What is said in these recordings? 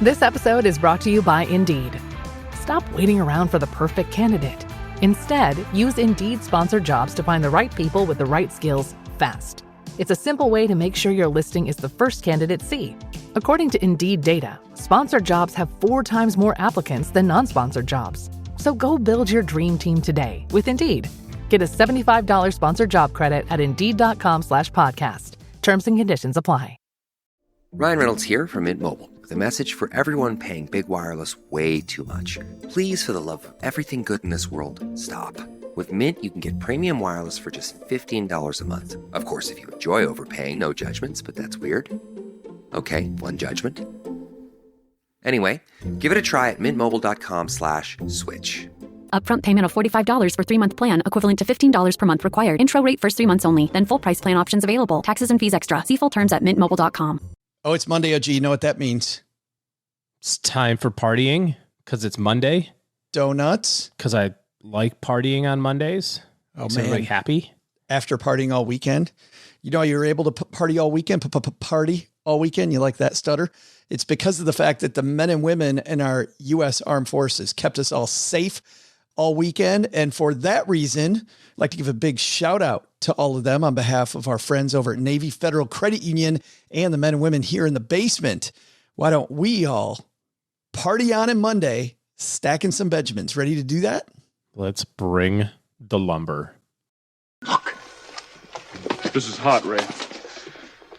This episode is brought to you by Indeed. Stop waiting around for the perfect candidate. Instead, use Indeed sponsored jobs to find the right people with the right skills fast. It's a simple way to make sure your listing is the first candidates see. According to Indeed data, sponsored jobs have 4 times more applicants than non-sponsored jobs. So go build your dream team today with Indeed. Get a $75 sponsored job credit at Indeed.com/podcast. Terms and conditions apply. Ryan Reynolds here from Mint Mobile with a message for everyone paying big wireless way too much. Please, for the love of everything good in this world, stop. With Mint, you can get premium wireless for just $15 a month. Of course, if you enjoy overpaying, no judgments, but that's weird. Okay, one judgment. Anyway, give it a try at mintmobile.com/switch. Upfront payment of $45 for 3-month plan, equivalent to $15 per month required. Intro rate first 3 months only, then full price plan options available. Taxes and fees extra. See full terms at mintmobile.com. Oh, it's Monday, OG. You know what that means? It's time for partying because it's Monday. Donuts. Because I like partying on Mondays. Oh, Makes man. everybody happy. After partying all weekend. You know, you're able to party all weekend, party all weekend. You like that stutter? It's because of the fact that the men and women in our U.S. Armed Forces kept us all safe all weekend. And for that reason, I'd like to give a big shout out to all of them on behalf of our friends over at Navy Federal Credit Union and the men and women here in the basement. Why don't we all party on Monday, stacking some Benjamins? Ready to do that? Let's bring the lumber. Look. This is hot, Ray.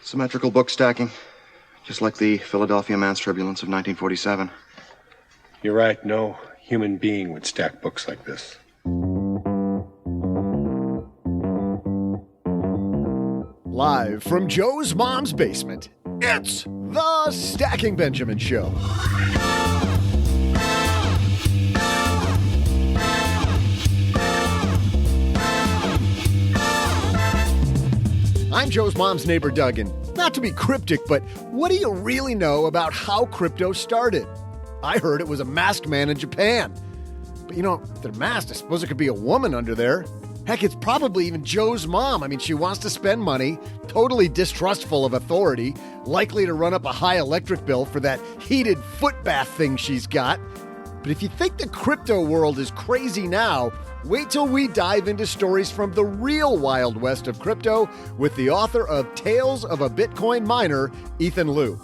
Symmetrical book stacking. Just like the Philadelphia Man's Turbulence of 1947. You're right. No human being would stack books like this. Live from Joe's mom's basement, it's the Stacking Benjamin Show. I'm Joe's mom's neighbor, Doug, and not to be cryptic, but what do you really know about how crypto started? I heard it was a masked man in Japan. But you know, if they're masked, I suppose it could be a woman under there. Heck, it's probably even Joe's mom. I mean, she wants to spend money, totally distrustful of authority, likely to run up a high electric bill for that heated foot bath thing she's got. But if you think the crypto world is crazy now, wait till we dive into stories from the real Wild West of crypto with the author of Tales of a Bitcoin Miner, Ethan Liu.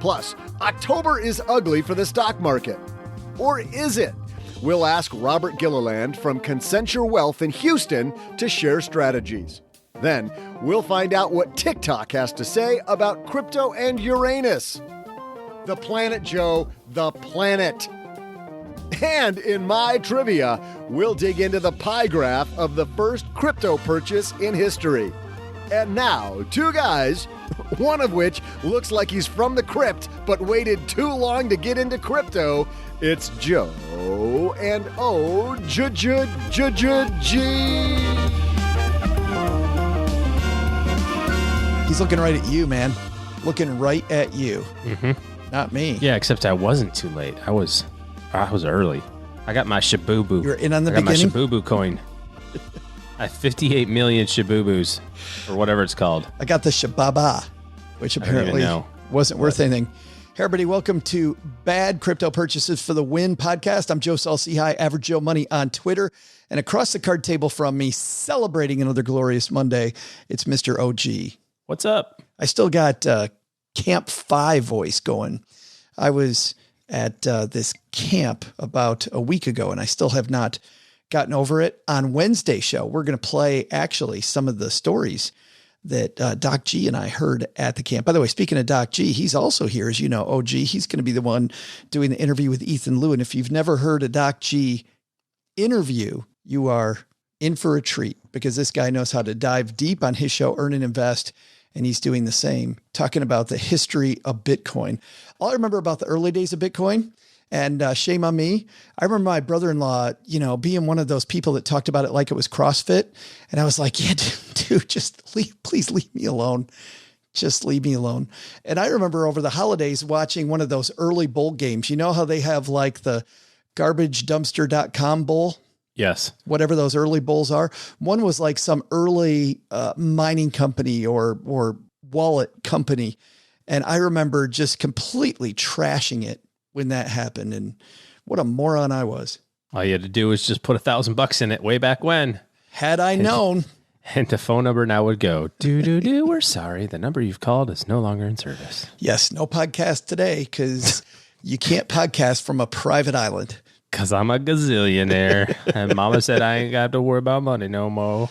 Plus, October is ugly for the stock market. Or is it? We'll ask Robert Gilliland from Concentra Wealth in Houston to share strategies. Then, we'll find out what TikTok has to say about crypto and Uranus. The planet, Joe, the planet. And in my trivia, we'll dig into the pie graph of the first crypto purchase in history. And now, 2 guys, one of which looks like he's from the crypt but waited too long to get into crypto. It's Joe and O-G. He's looking right at you, man. Looking right at you. Mm-hmm. Not me. Yeah, except I wasn't too late. I was early. I got my Shibubu. You're in on the beginning? beginning? I got my Shibubu coin. I have 58 million Shibubus, or whatever it's called. I got the Shababa, which apparently wasn't worth anything. Hey, everybody, welcome to Bad Crypto Purchases for the Win podcast. I'm Joe Saul-Sehy, Average Joe Money on Twitter. And across the card table from me, celebrating another glorious Monday, it's Mr. OG. What's up? I still got Camp 5 voice going. I was at this camp about a week ago, and I still have not gotten over it. On Wednesday show, we're going to play actually some of the stories that Doc G and I heard at the camp. By the way, speaking of Doc G, he's also here, as you know, OG. He's going to be the one doing the interview with Ethan Liu. And if you've never heard a Doc G interview, you are in for a treat, because this guy knows how to dive deep on his show, Earn and Invest. And he's doing the same, talking about the history of Bitcoin. All I remember about the early days of Bitcoin, and shame on me, I remember my brother-in-law, being one of those people that talked about it like it was CrossFit. And I was like, yeah, dude, just please leave me alone. Just leave me alone. And I remember over the holidays watching one of those early bowl games. You know how they have like the garbagedumpster.com bowl? Yes. Whatever those early bowls are. One was like some early mining company or wallet company. And I remember just completely trashing it when that happened, and what a moron I was. All you had to do was just put $1,000 in it way back when. Had I known. And the phone number now would go, we're sorry. The number you've called is no longer in service. Yes, no podcast today because you can't podcast from a private island. Because I'm a gazillionaire. And mama said I ain't got to worry about money no more.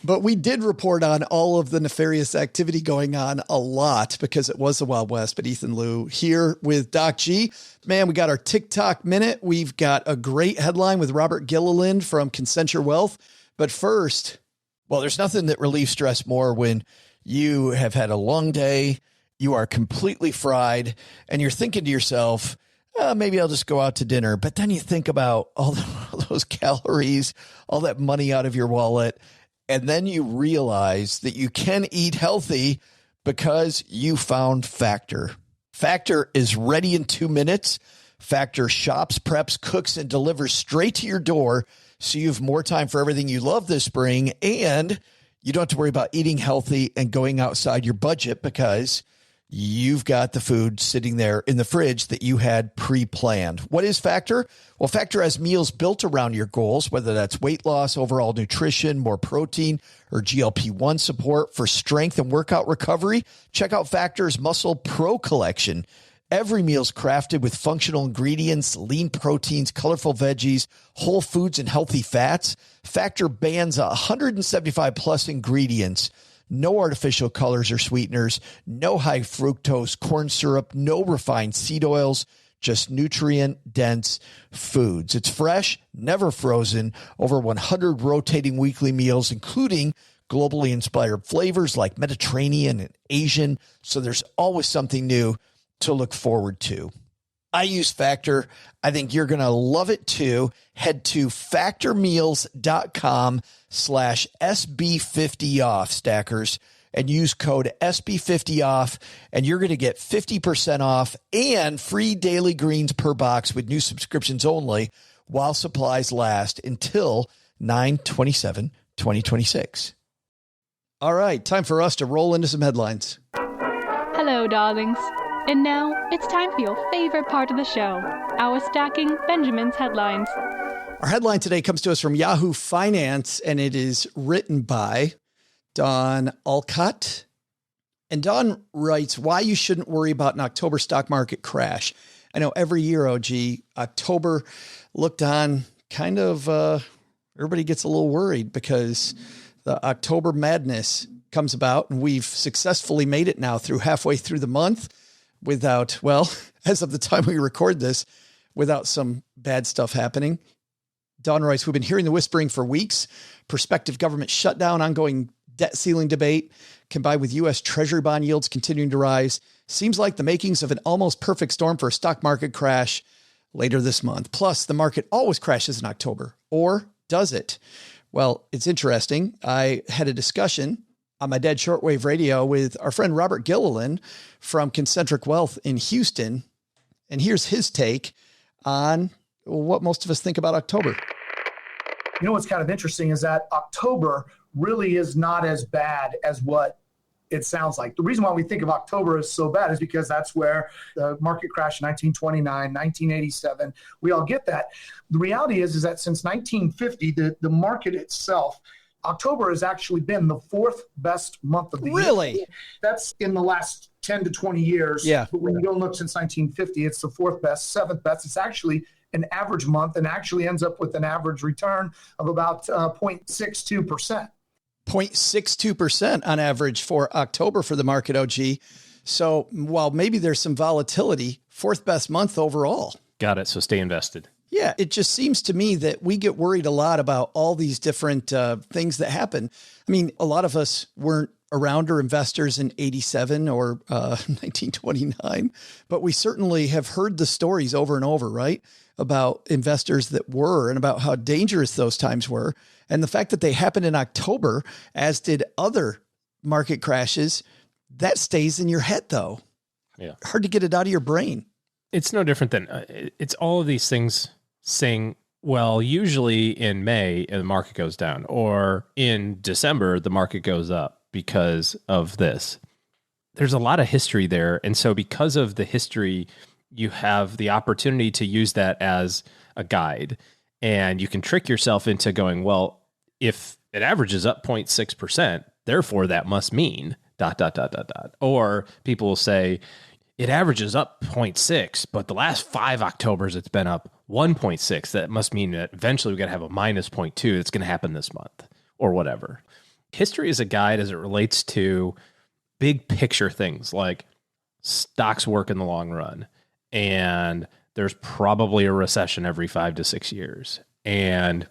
But we did report on all of the nefarious activity going on a lot because it was the Wild West. But Ethan Liu here with Doc G. Man, we got our TikTok minute. We've got a great headline with Robert Gilliland from Concentra Wealth. But first, well, there's nothing that relieves stress more when you have had a long day, you are completely fried, and you're thinking to yourself, maybe I'll just go out to dinner. But then you think about all those calories, all that money out of your wallet, and then you realize that you can eat healthy because you found Factor. Factor is ready in 2 minutes. Factor shops, preps, cooks, and delivers straight to your door, so you have more time for everything you love this spring, and you don't have to worry about eating healthy and going outside your budget because you've got the food sitting there in the fridge that you had pre-planned. What is Factor? Well, Factor has meals built around your goals, whether that's weight loss, overall nutrition, more protein, or GLP-1 support for strength and workout recovery. Check out Factor's Muscle Pro collection. Every meal's crafted with functional ingredients, lean proteins, colorful veggies, whole foods, and healthy fats. Factor bans 175 plus ingredients. No artificial colors or sweeteners, no high fructose corn syrup, no refined seed oils, just nutrient-dense foods. It's fresh, never frozen, over 100 rotating weekly meals, including globally inspired flavors like Mediterranean and Asian, so there's always something new to look forward to. I use Factor. I think you're going to love it too. Head to factormeals.com/SB50off, stackers, and use code SB50off, and you're going to get 50% off and free daily greens per box with new subscriptions only while supplies last until 9/27/2026. All right, time for us to roll into some headlines. Hello, darlings. And now, it's time for your favorite part of the show, our Stacking Benjamin's Headlines. Our headline today comes to us from Yahoo Finance, and it is written by Don Alcott. And Don writes, why you shouldn't worry about an October stock market crash. I know every year, OG, October looked on kind of, everybody gets a little worried because the October madness comes about, and we've successfully made it now through halfway through the month without, well, as of the time we record this, without some bad stuff happening. Don writes, we've been hearing the whispering for weeks. Prospective government shutdown, ongoing debt ceiling debate, combined with U.S. Treasury bond yields continuing to rise, seems like the makings of an almost perfect storm for a stock market crash later this month. Plus, the market always crashes in October. Or does it? Well, it's interesting. I had a discussion on my Dead Shortwave Radio with our friend Robert Gilliland from Concentric Wealth in Houston. And here's his take on what most of us think about October. You know, what's kind of interesting is that October really is not as bad as what it sounds like. The reason why we think of October as so bad is because that's where the market crashed in 1929, 1987. We all get that. The reality is that since 1950, the market itself, October has actually been the fourth best month of the year. Really? That's in the last 10 to 20 years. Yeah. But when you go and look since 1950, it's the fourth best, seventh best. It's actually an average month and actually ends up with an average return of about 0.62%. 0.62% on average for October for the market, OG. So while maybe there's some volatility, fourth best month overall. Got it. So stay invested. Yeah, it just seems to me that we get worried a lot about all these different things that happen. I mean, a lot of us weren't around or investors in 87 or 1929, but we certainly have heard the stories over and over, right? About investors that were and about how dangerous those times were. And the fact that they happened in October, as did other market crashes, that stays in your head though. Yeah. Hard to get it out of your brain. It's no different than it's all of these things saying, well, usually in May the market goes down, or in December the market goes up because of this. There's a lot of history there. And so because of the history, you have the opportunity to use that as a guide, and you can trick yourself into going, well, if it averages up 0.6%, therefore that must mean ... Or people will say it averages up 0.6, but the last 5 Octobers it's been up 1.6. That must mean that eventually we're going to have a minus 0.2 that's going to happen this month or whatever. History is a guide as it relates to big picture things like stocks work in the long run, and there's probably a recession every 5 to 6 years. And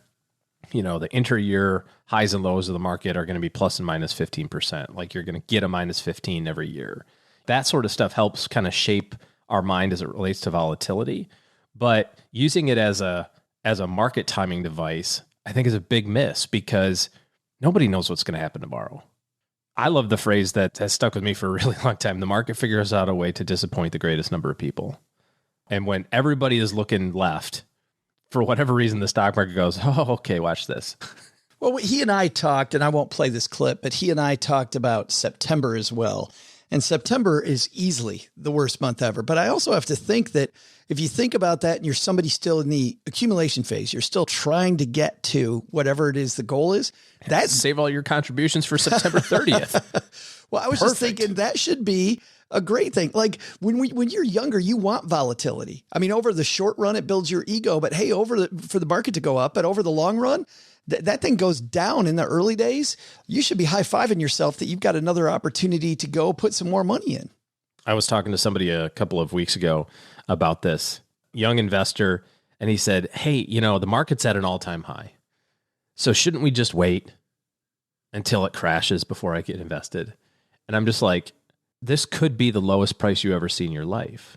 the inter-year highs and lows of the market are going to be plus and minus 15%. Like you're going to get a minus 15 every year. That sort of stuff helps kind of shape our mind as it relates to volatility. But using it as a market timing device, I think is a big miss because nobody knows what's going to happen tomorrow. I love the phrase that has stuck with me for a really long time. The market figures out a way to disappoint the greatest number of people. And when everybody is looking left, for whatever reason, the stock market goes, oh, okay, watch this. Well, he and I talked, and I won't play this clip, but he and I talked about September as well. And September is easily the worst month ever. But I also have to think that if you think about that and you're somebody still in the accumulation phase, you're still trying to get to whatever it is the goal is. That's save all your contributions for September 30th. Well, I was just thinking that should be a great thing. Like when you're younger, you want volatility. I mean, over the short run, it builds your ego, but hey, for the market to go up, but over the long run, that thing goes down in the early days. You should be high-fiving yourself that you've got another opportunity to go put some more money in. I was talking to somebody a couple of weeks ago about this young investor, and he said, hey, the market's at an all-time high. So shouldn't we just wait until it crashes before I get invested? And I'm just like, this could be the lowest price you ever see in your life.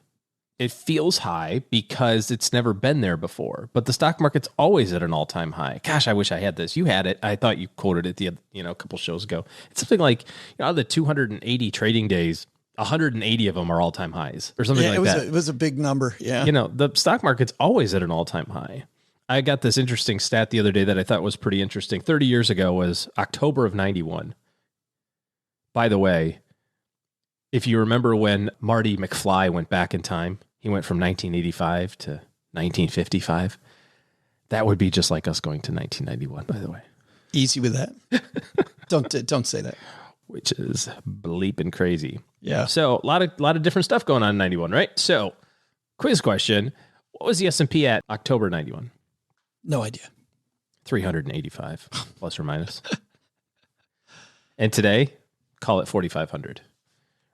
It feels high because it's never been there before, but the stock market's always at an all-time high. Gosh, I wish I had this. You had it. I thought you quoted it a couple shows ago. It's something like, out of the 280 trading days, 180 of them are all-time highs or something like that. It was a big number. Yeah. The stock market's always at an all-time high. I got this interesting stat the other day that I thought was pretty interesting. 30 years ago was October of 91. By the way, if you remember when Marty McFly went back in time, he went from 1985 to 1955. That would be just like us going to 1991, by the way. Easy with that. Don't say that. Which is bleeping crazy. Yeah. So a lot of different stuff going on in 91, right? So quiz question. What was the S&P at October 91? No idea. 385 plus or minus. And today, call it 4,500.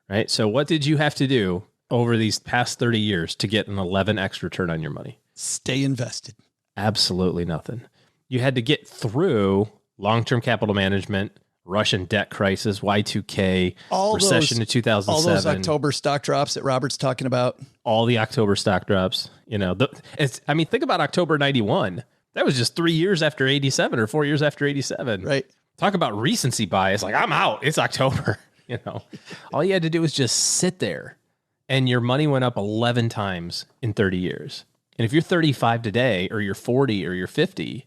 Right? So what did you have to do over these past 30 years to get an 11x return on your money? Stay invested. Absolutely nothing. You had to get through long-term capital management, Russian debt crisis, Y2K, recession in 2007. All those October stock drops that Robert's talking about. All the October stock drops. Think about October 91. That was just 3 years after 87 or 4 years after 87. Right. Talk about recency bias. Like, I'm out. It's October. All you had to do was just sit there and your money went up 11 times in 30 years. And if you're 35 today or you're 40 or you're 50,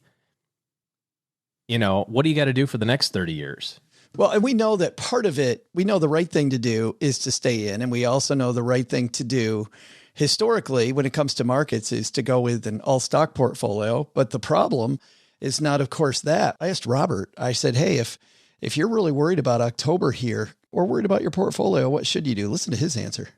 what do you got to do for the next 30 years? Well, and we know that part of it, we know the right thing to do is to stay in. And we also know the right thing to do historically when it comes to markets is to go with an all stock portfolio. But the problem is not, of course, that. I asked Robert, I said, hey, if you're really worried about October here or worried about your portfolio, what should you do? Listen to his answer.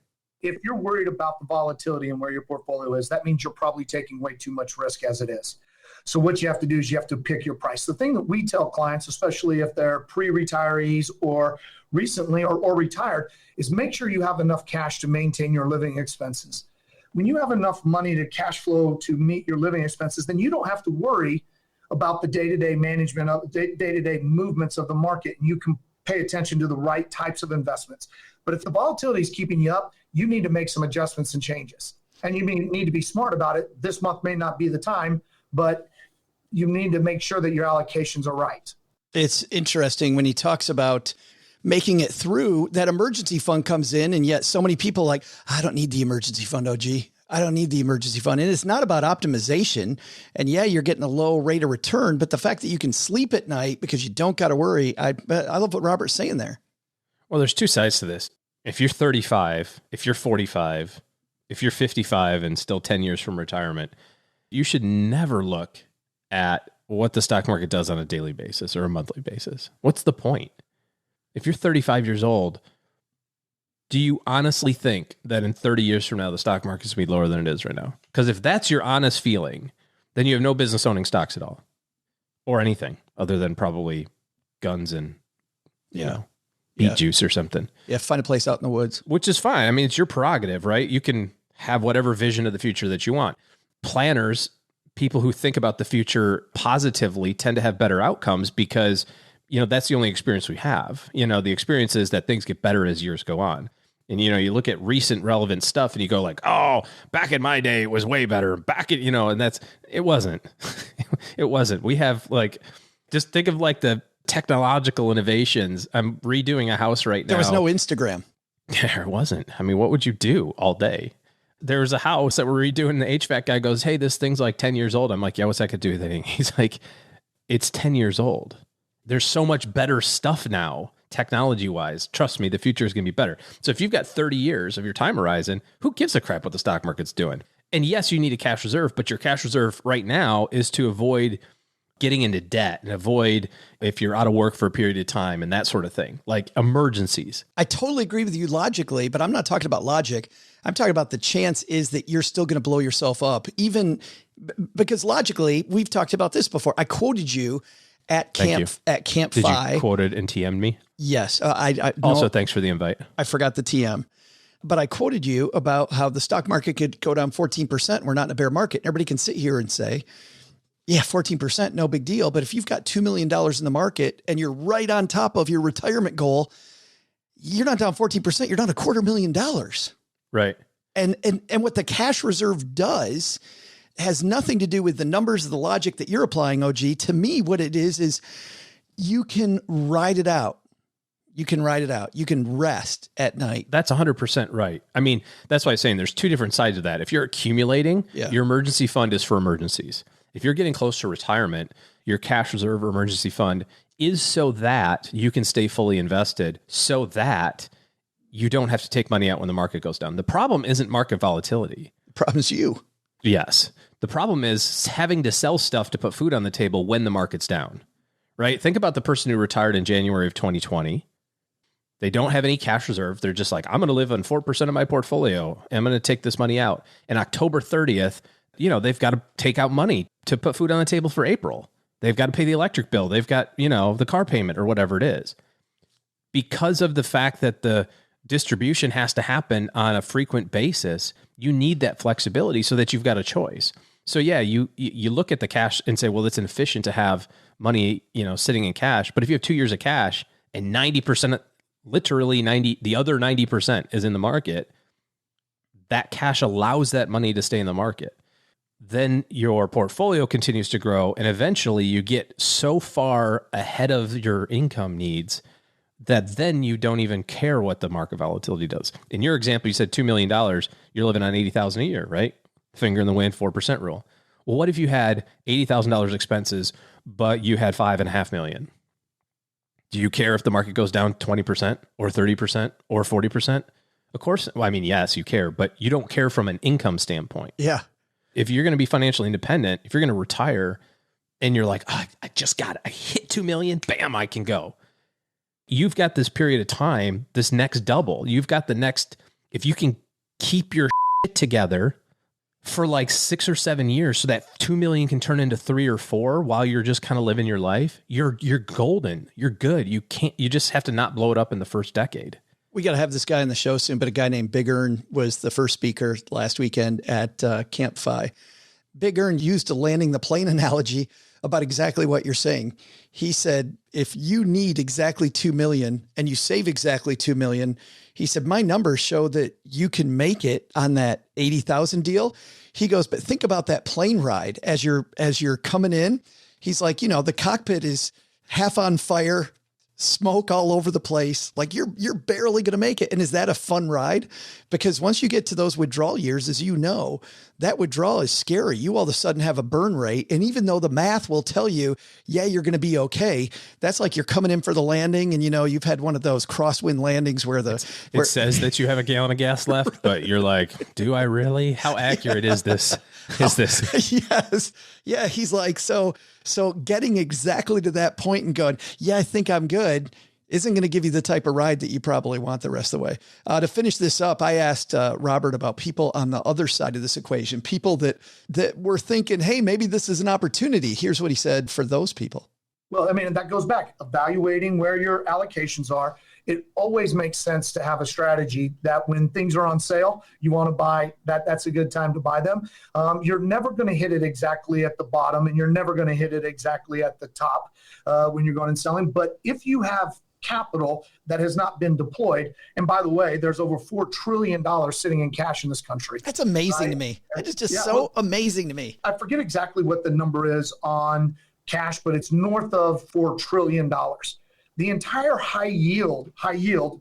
If you're worried about the volatility and where your portfolio is, that means you're probably taking way too much risk as it is. So what you have to do is you have to pick your price. The thing that we tell clients, especially if they're pre-retirees or recently or retired, is make sure you have enough cash to maintain your living expenses. When you have enough money to cash flow to meet your living expenses, then you don't have to worry about the day-to-day management of day-to-day movements of the market, and you can pay attention to the right types of investments. But if the volatility is keeping you up, you need to make some adjustments and changes. And you need to be smart about it. This month may not be the time, but you need to make sure that your allocations are right. It's interesting when he talks about making it through, that emergency fund comes in, and yet so many people like, I don't need the emergency fund, OG. I don't need the emergency fund. And it's not about optimization. And yeah, you're getting a low rate of return, but the fact that you can sleep at night because you don't got to worry. I love what Robert's saying there. Well, there's two sides to this. If you're 35, if you're 45, if you're 55 and still 10 years from retirement, you should never look at what the stock market does on a daily basis or a monthly basis. What's the point? If you're 35 years old, do you honestly think that in 30 years from now, the stock market's going to be lower than it is right now? Because if that's your honest feeling, then you have no business owning stocks at all or anything other than probably guns and, you know, beet juice or something. Yeah, find a place out in the woods. Which is fine. I mean, it's your prerogative, right? You can have whatever vision of the future that you want. Planners, people who think about the future positively, tend to have better outcomes because, you know, that's the only experience we have. You know, the experience is that things get better as years go on. And, you know, you look at recent relevant stuff and you go like, oh, back in my day, it was way better. Back in, you know, and it wasn't. It wasn't. We have like, just think of like the technological innovations. I'm redoing a house right now. There was no Instagram. There wasn't. I mean, what would you do all day? There was a house that we're redoing. The HVAC guy goes, hey, this thing's like 10 years old. I'm like, yeah, what's that got to do with anything? He's like, it's 10 years old. There's so much better stuff now, technology-wise. Trust me, the future is going to be better. So if you've got 30 years of your time horizon, who gives a crap what the stock market's doing? And yes, you need a cash reserve, but your cash reserve right now is to avoid getting into debt and avoid if you're out of work for a period of time and that sort of thing, like emergencies. I totally agree with you logically, but I'm not talking about logic. I'm talking about the chance is that you're still going to blow yourself up, even because logically, we've talked about this before. I quoted you at Camp Did Fi. you quote it and TM'd me? Yes. Also, no, thanks for the invite. I forgot the TM. But I quoted you about how the stock market could go down 14%. We're not in a bear market. Everybody can sit here and say, yeah, 14%, no big deal. But if you've got $2 million in the market and you're right on top of your retirement goal, you're not down 14%. You're down $250,000. Right. And what the cash reserve does has nothing to do with the numbers of the logic that you're applying, OG. To me, what it is you can ride it out. You can ride it out. You can rest at night. That's 100% right. I mean, that's why I'm saying there's two different sides of that. If you're accumulating, your emergency fund is for emergencies. If you're getting close to retirement, your cash reserve or emergency fund is so that you can stay fully invested, so that you don't have to take money out when the market goes down. The problem isn't market volatility. The problem is you. Yes. The problem is having to sell stuff to put food on the table when the market's down, right? Think about the person who retired in January of 2020. They don't have any cash reserve. They're just like, I'm going to live on 4% of my portfolio. I'm going to take this money out. And October 30th, you know, they've got to take out money to put food on the table for April. They've got to pay the electric bill. They've got, you know, the car payment or whatever it is. Because of the fact that the distribution has to happen on a frequent basis, you need that flexibility so that you've got a choice. So yeah, you look at the cash and say, well, it's inefficient to have money, you know, sitting in cash. But if you have 2 years of cash and 90%, literally 90, the other 90% is in the market, that cash allows that money to stay in the market. Then your portfolio continues to grow, and eventually you get so far ahead of your income needs that then you don't even care what the market volatility does. In your example, you said $2 million, you're living on $80,000 a year, right? Finger in the wind, 4% rule. Well, what if you had $80,000 expenses, but you had $5.5 million? Do you care if the market goes down 20% or 30% or 40%? Of course. Well, I mean, yes, you care, but you don't care from an income standpoint. Yeah. If you're going to be financially independent, if you're going to retire and you're like, oh, I just got it. I hit 2 million, bam, I can go. You've got this period of time, this next double. You've got the next, if you can keep your shit together for like 6 or 7 years so that 2 million can turn into 3 or 4 while you're just kind of living your life, you're golden. You're good. You just have to not blow it up in the first decade. We got to have this guy on the show soon, but a guy named Big Earn was the first speaker last weekend at Camp Fi. Big Earn used a landing the plane analogy about exactly what you're saying. He said, if you need exactly 2 million and you save exactly 2 million, he said, my numbers show that you can make it on that 80,000 deal. He goes, but think about that plane ride as you're coming in. He's like, you know, the cockpit is half on fire, smoke all over the place. Like you're barely going to make it. And is that a fun ride? Because once you get to those withdrawal years, as you know, that withdrawal is scary. You all of a sudden have a burn rate. And even though the math will tell you, yeah, you're going to be okay. That's like you're coming in for the landing. And you've had one of those crosswind landings where it says that you have a gallon of gas left, but you're like, do I really? How accurate is this? Yes. Yeah. He's like, so getting exactly to that point and going, yeah, I think I'm good, isn't going to give you the type of ride that you probably want the rest of the way. To finish this up, I asked Robert about people on the other side of this equation, people that were thinking, hey, maybe this is an opportunity. Here's what he said for those people. Well, I mean, that goes back, evaluating where your allocations are. It always makes sense to have a strategy that when things are on sale, you want to buy that's a good time to buy them. You're never going to hit it exactly at the bottom, and you're never going to hit it exactly at the top when you're going and selling. But if you have capital that has not been deployed, and by the way, there's over $4 trillion sitting in cash in this country. That's amazing to me. It's just amazing to me. I forget exactly what the number is on cash, but it's north of $4 trillion. The entire high yield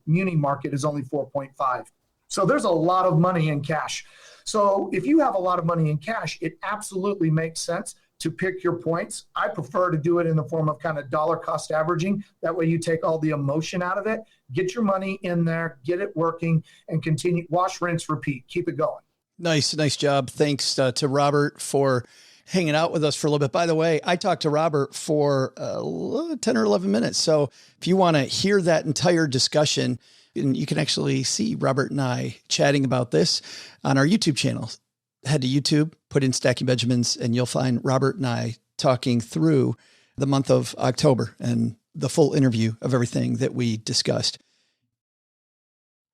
muni market is only 4.5. So there's a lot of money in cash. So if you have a lot of money in cash, it absolutely makes sense to pick your points. I prefer to do it in the form of kind of dollar cost averaging. That way you take all the emotion out of it, get your money in there, get it working, and continue, wash, rinse, repeat, keep it going. Nice job. Thanks to Robert for hanging out with us for a little bit. By the way, I talked to Robert for 10 or 11 minutes. So if you want to hear that entire discussion, and you can actually see Robert and I chatting about this on our YouTube channel. Head to YouTube, put in Stacking Benjamins, and you'll find Robert and I talking through the month of October and the full interview of everything that we discussed.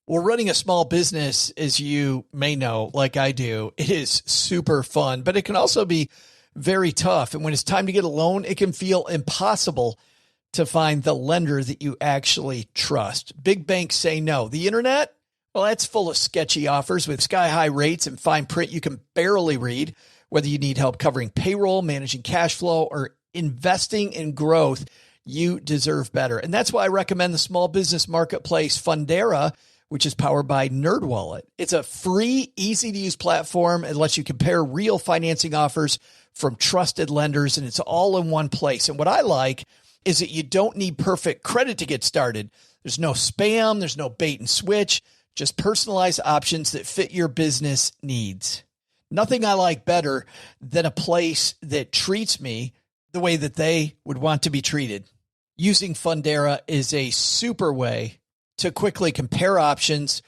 Well, running a small business, as you may know, like I do, it is super fun, but it can also be very tough. And when it's time to get a loan, it can feel impossible to find the lender that you actually trust. Big banks say no. The internet, well, that's full of sketchy offers with sky-high rates and fine print you can barely read. Whether you need help covering payroll, managing cash flow, or investing in growth, you deserve better. And that's why I recommend the small business marketplace Fundera, which is powered by NerdWallet. It's a free, easy-to-use platform. It lets you compare real financing offers from trusted lenders, and it's all in one place. And what I like is that you don't need perfect credit to get started. There's no spam. There's no bait and switch. Just personalized options that fit your business needs. Nothing I like better than a place that treats me the way that they would want to be treated. Using Fundera is a super way to quickly compare options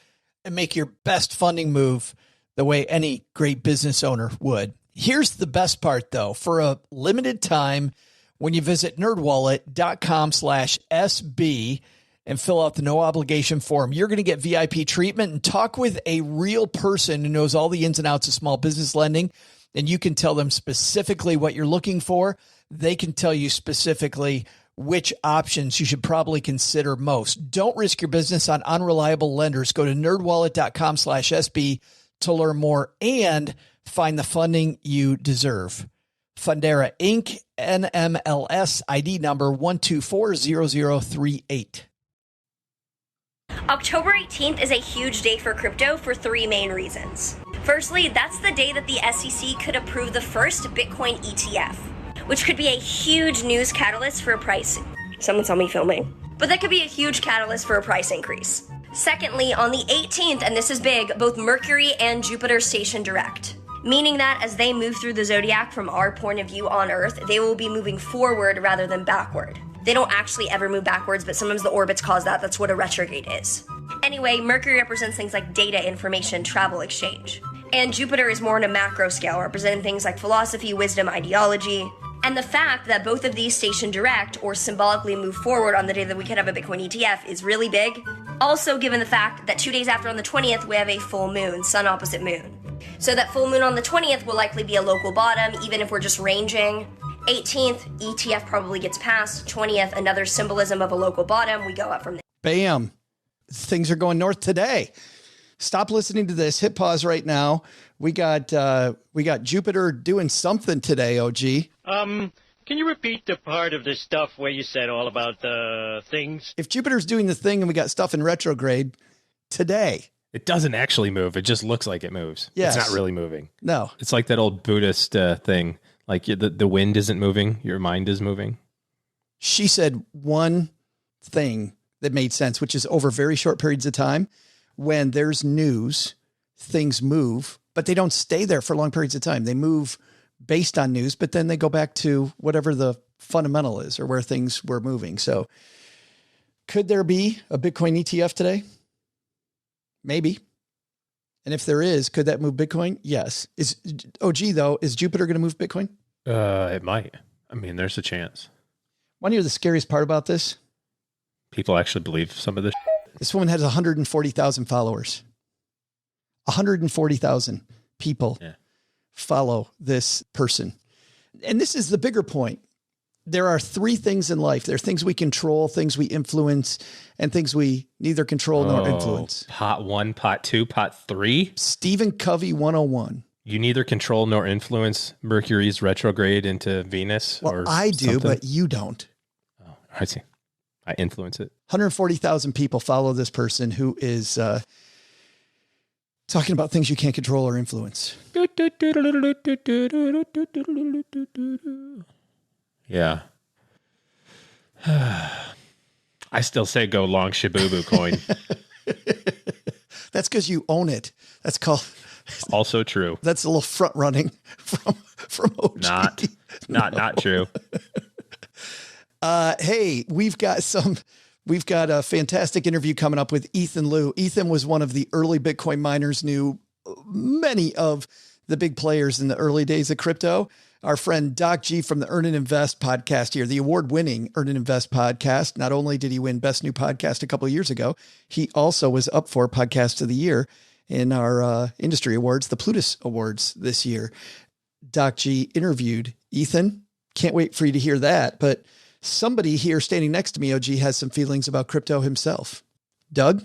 and make your best funding move the way any great business owner would. Here's the best part, though. For a limited time, when you visit nerdwallet.com/SB and fill out the no obligation form, you're going to get VIP treatment and talk with a real person who knows all the ins and outs of small business lending. And you can tell them specifically what you're looking for. They can tell you specifically which options you should probably consider most. Don't risk your business on unreliable lenders. Go to nerdwallet.com/SB to learn more and find the funding you deserve. Fundera Inc., NMLS ID number 1240038. October 18th is a huge day for crypto for three main reasons. Firstly, that's the day that the SEC could approve the first Bitcoin ETF, which could be a huge news catalyst for a price. Someone saw me filming. But that could be a huge catalyst for a price increase. Secondly, on the 18th, and this is big, both Mercury and Jupiter station direct, meaning that as they move through the zodiac from our point of view on Earth, they will be moving forward rather than backward. They don't actually ever move backwards, but sometimes the orbits cause that. That's what a retrograde is. Anyway, Mercury represents things like data, information, travel, exchange. And Jupiter is more on a macro scale, representing things like philosophy, wisdom, ideology. And the fact that both of these station direct or symbolically move forward on the day that we could have a Bitcoin ETF is really big. Also, given the fact that 2 days after on the 20th, we have a full moon, sun opposite moon. So that full moon on the 20th will likely be a local bottom, even if we're just ranging. 18th, ETF probably gets passed. 20th, another symbolism of a local bottom. We go up from there. Bam. Things are going north today. Stop listening to this. Hit pause right now. We got Jupiter doing something today, OG. Can you repeat the part of the stuff where you said all about the things? If Jupiter's doing the thing and we got stuff in retrograde today. It doesn't actually move. It just looks like it moves. Yes. It's not really moving. No. It's like that old Buddhist thing. Like the wind isn't moving. Your mind is moving. She said one thing that made sense, which is over very short periods of time, when there's news, things move, but they don't stay there for long periods of time. They move based on news, but then they go back to whatever the fundamental is or where things were moving. So could there be a Bitcoin ETF today? Maybe. And if there is, could that move Bitcoin? Yes. Is Jupiter going to move Bitcoin? It might. I mean, there's a chance. Want to hear the scariest part about this? People actually believe some of this. This woman has 140,000 followers. 140,000 people follow this person. And this is the bigger point. There are three things in life. There are things we control, things we influence, and things we neither control nor influence. Pot 1, pot 2, pot 3. Stephen Covey 101. You neither control nor influence Mercury's retrograde into Venus. Well, or I do, something? but you don't. Oh, I see. I influence it. 140,000 people follow this person who is talking about things you can't control or influence. Yeah. I still say go long Shibubu coin. That's because you own it. That's called. Also true. That's a little front running from OG. Not true. Hey, we've got a fantastic interview coming up with Ethan Liu. Ethan was one of the early Bitcoin miners, knew many of the big players in the early days of crypto. Our friend Doc G from the Earn and Invest podcast here, the award-winning Earn and Invest podcast. Not only did he win Best New Podcast a couple of years ago, he also was up for Podcast of the Year in our industry awards, the Plutus Awards this year. Doc G interviewed Ethan. Can't wait for you to hear that. But somebody here standing next to me, OG, has some feelings about crypto himself. Doug?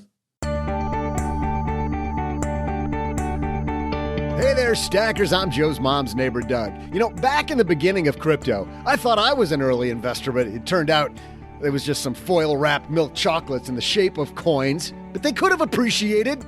Hey there, stackers. I'm Joe's mom's neighbor, Doug. You know, back in the beginning of crypto, I thought I was an early investor, but it turned out it was just some foil-wrapped milk chocolates in the shape of coins that they could have appreciated.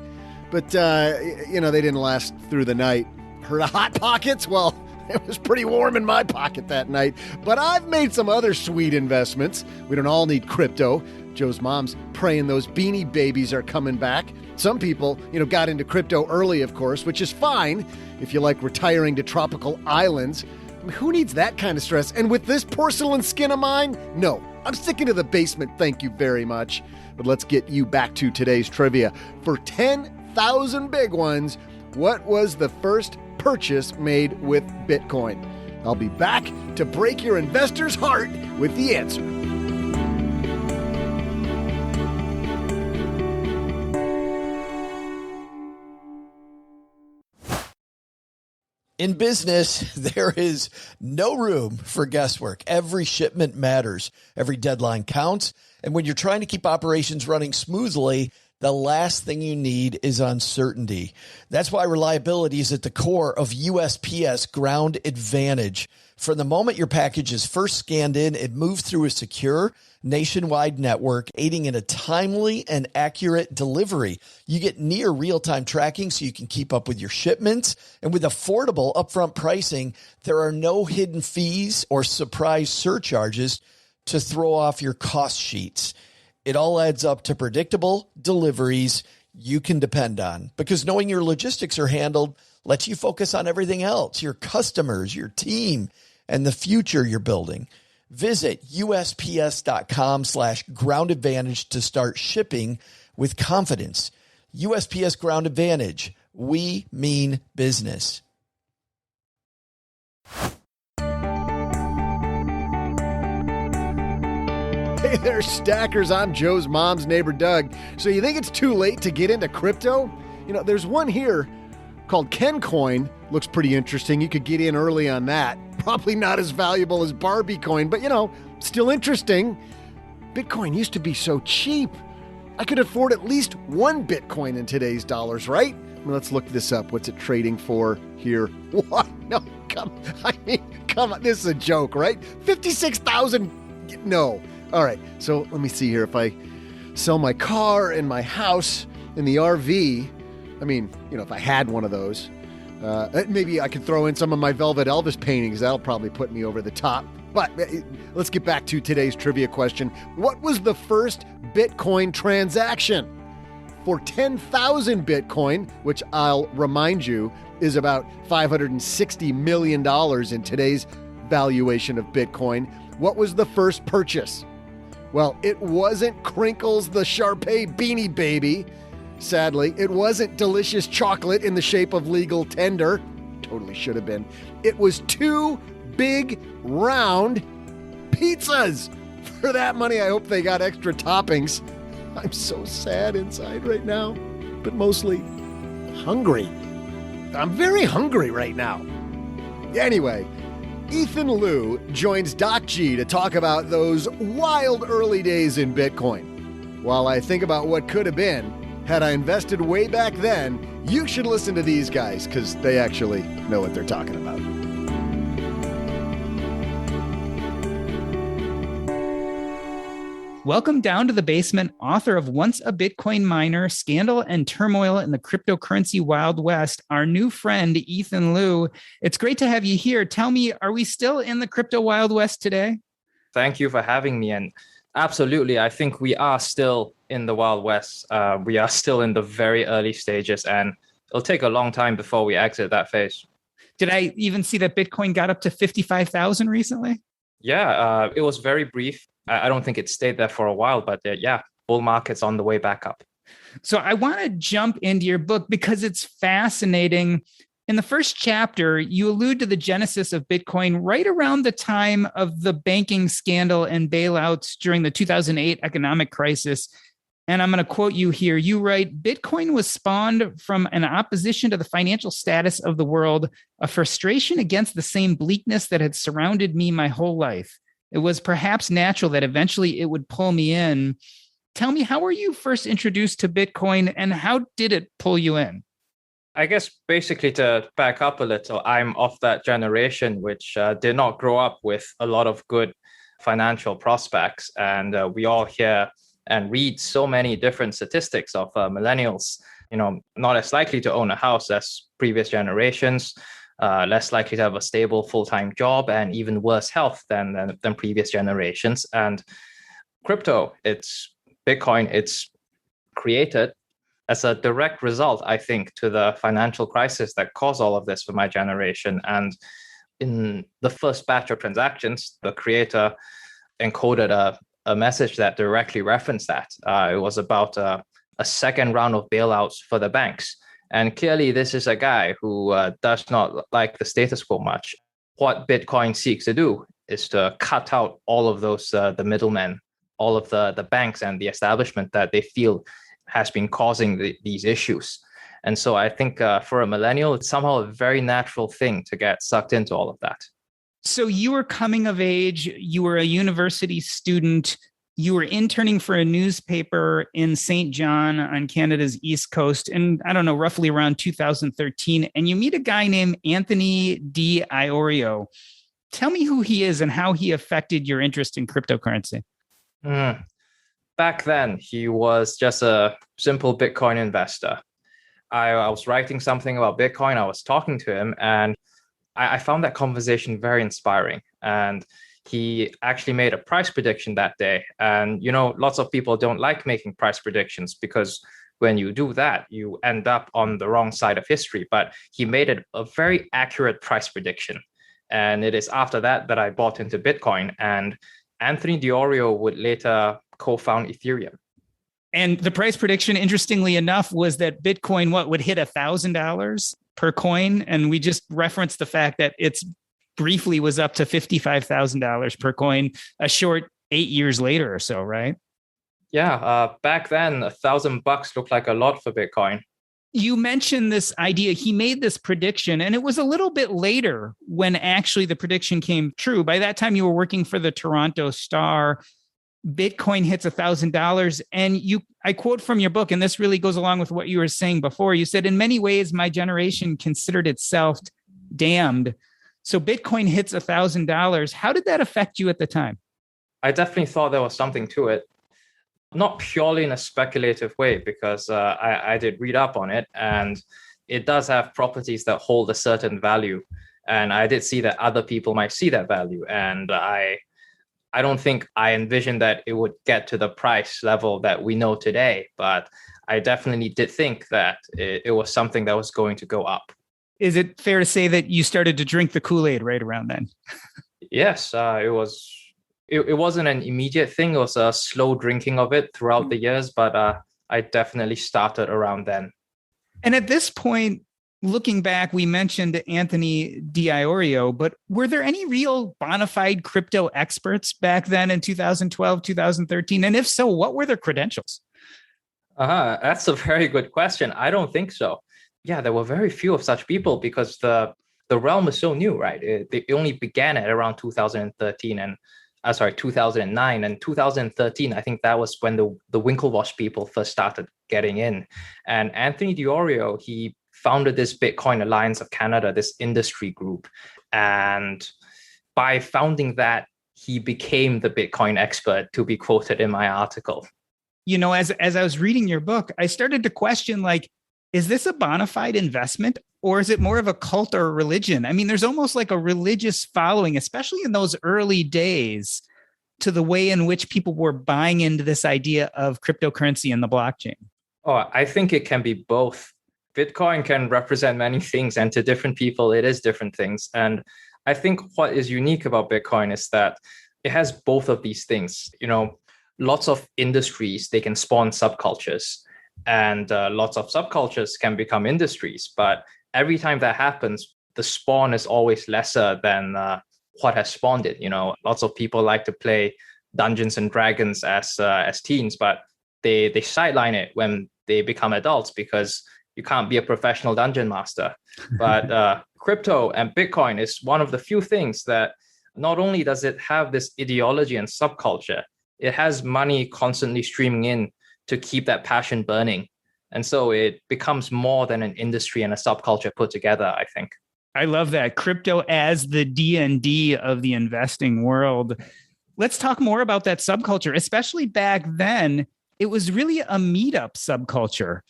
But, they didn't last through the night. Heard of Hot Pockets? Well, it was pretty warm in my pocket that night. But I've made some other sweet investments. We don't all need crypto. Joe's mom's praying those beanie babies are coming back. Some people, got into crypto early, of course, which is fine if you like retiring to tropical islands. I mean, who needs that kind of stress? And with this porcelain skin of mine, no, I'm sticking to the basement. Thank you very much. But let's get you back to today's trivia. For 10,000 big ones, what was the first purchase made with Bitcoin? I'll be back to break your investor's heart with the answer. In business, there is no room for guesswork. Every shipment matters. Every deadline counts. And when you're trying to keep operations running smoothly, the last thing you need is uncertainty. That's why reliability is at the core of USPS Ground Advantage. From the moment your package is first scanned in, it moves through a secure nationwide network, aiding in a timely and accurate delivery. You get near real-time tracking so you can keep up with your shipments. And with affordable upfront pricing, there are no hidden fees or surprise surcharges to throw off your cost sheets. It all adds up to predictable deliveries you can depend on, because knowing your logistics are handled lets you focus on everything else, your customers, your team, and the future you're building. Visit USPS.com/Ground Advantage to start shipping with confidence. USPS Ground Advantage. We mean business. Hey there, stackers. I'm Joe's mom's neighbor, Doug. So you think it's too late to get into crypto? There's one here called KenCoin. Looks pretty interesting. You could get in early on that. Probably not as valuable as Barbie coin, but still interesting. Bitcoin used to be so cheap. I could afford at least one Bitcoin in today's dollars, right? Let's look this up. What's it trading for here? What? No, Come on. This is a joke, right? 56,000. No. All right. So let me see here. If I sell my car and my house and the RV, I mean, if I had one of those, maybe I could throw in some of my Velvet Elvis paintings. That'll probably put me over the top. But let's get back to today's trivia question. What was the first Bitcoin transaction? For 10,000 Bitcoin, which I'll remind you is about $560 million in today's valuation of Bitcoin, what was the first purchase? Well, it wasn't Crinkles the Shar-Pei Beanie Baby. Sadly, it wasn't delicious chocolate in the shape of legal tender. Totally should have been. It was 2 big, round pizzas. For that money, I hope they got extra toppings. I'm so sad inside right now, but mostly hungry. I'm very hungry right now. Anyway, Ethan Liu joins Doc G to talk about those wild early days in Bitcoin. While I think about what could have been, had I invested way back then, you should listen to these guys because they actually know what they're talking about. Welcome down to the basement, author of Once a Bitcoin Miner, Scandal and Turmoil in the Cryptocurrency Wild West, our new friend, Ethan Liu. It's great to have you here. Tell me, are we still in the crypto Wild West today? Thank you for having me. And absolutely, I think we are still in the Wild West. We are still in the very early stages, and it'll take a long time before we exit that phase. Did I even see that Bitcoin got up to 55,000 recently? Yeah, it was very brief. I don't think it stayed there for a while, but bull market's on the way back up. So I want to jump into your book because it's fascinating. In the first chapter, you allude to the genesis of Bitcoin right around the time of the banking scandal and bailouts during the 2008 economic crisis. And I'm going to quote you here. You write, Bitcoin was spawned from an opposition to the financial status of the world, a frustration against the same bleakness that had surrounded me my whole life. It was perhaps natural that eventually it would pull me in. Tell me, how were you first introduced to Bitcoin and how did it pull you in? I guess basically to back up a little, I'm of that generation which did not grow up with a lot of good financial prospects. And we all hear and read so many different statistics of millennials, not as likely to own a house as previous generations, less likely to have a stable full-time job, and even worse health than previous generations. And crypto, Bitcoin, it's created as a direct result, I think, to the financial crisis that caused all of this for my generation. And in the first batch of transactions, the creator encoded a message that directly referenced that. It was about a second round of bailouts for the banks. And clearly, this is a guy who does not like the status quo much. What Bitcoin seeks to do is to cut out all of those, the middlemen, all of the banks and the establishment that they feel has been causing these issues. And so I think for a millennial, it's somehow a very natural thing to get sucked into all of that. So you were coming of age, you were a university student, you were interning for a newspaper in St. John on Canada's East Coast, and I don't know, roughly around 2013, and you meet a guy named Anthony Di Iorio. Tell me who he is and how he affected your interest in cryptocurrency. Back then, he was just a simple Bitcoin investor. I was writing something about Bitcoin, I was talking to him, and I found that conversation very inspiring. And he actually made a price prediction that day. And, lots of people don't like making price predictions because when you do that, you end up on the wrong side of history. But he made it a very accurate price prediction. And it is after that I bought into Bitcoin. And Anthony Di Iorio would later co-found Ethereum. And the price prediction, interestingly enough, was that Bitcoin, would hit $1,000 per coin. And we just referenced the fact that it's briefly was up to $55,000 per coin a short 8 years later or so, right? Yeah, back then, $1,000 looked like a lot for Bitcoin. You mentioned this idea. He made this prediction, and it was a little bit later when actually the prediction came true. By that time, you were working for the Toronto Star. Bitcoin hits $1,000. And I quote from your book, and this really goes along with what you were saying before. You said, in many ways, my generation considered itself damned. So Bitcoin hits $1,000. How did that affect you at the time? I definitely thought there was something to it. Not purely in a speculative way, because I did read up on it, and it does have properties that hold a certain value. And I did see that other people might see that value. And I don't think I envisioned that it would get to the price level that we know today, but I definitely did think that it was something that was going to go up. Is it fair to say that you started to drink the Kool-Aid right around then? Yes, it wasn't an immediate thing. It was a slow drinking of it throughout the years, but I definitely started around then. And at this point, looking back, we mentioned Anthony D'Iorio, but were there any real bona fide crypto experts back then in 2012, 2013? And if so, what were their credentials? That's a very good question. I don't think so. Yeah, there were very few of such people because the realm is so new, right? It only began at around 2013 and 2009 and 2013. I think that was when the Winklevoss people first started getting in. And Anthony D'Iorio, he founded this Bitcoin Alliance of Canada, this industry group. And by founding that, he became the Bitcoin expert, to be quoted in my article. You know, as I was reading your book, I started to question, like, is this a bona fide investment or is it more of a cult or a religion? I mean, there's almost like a religious following, especially in those early days, to the way in which people were buying into this idea of cryptocurrency and the blockchain. Oh, I think it can be both. Bitcoin can represent many things, and to different people, it is different things. And I think what is unique about Bitcoin is that it has both of these things. You know, lots of industries, they can spawn subcultures, and lots of subcultures can become industries. But every time that happens, the spawn is always lesser than what has spawned it. You know, lots of people like to play Dungeons and Dragons as teens, but they sideline it when they become adults because you can't be a professional dungeon master. But crypto and Bitcoin is one of the few things that not only does it have this ideology and subculture, it has money constantly streaming in to keep that passion burning. And so it becomes more than an industry and a subculture put together, I think. I love that. Crypto as the D&D of the investing world. Let's talk more about that subculture, especially back then. It was really a meetup subculture.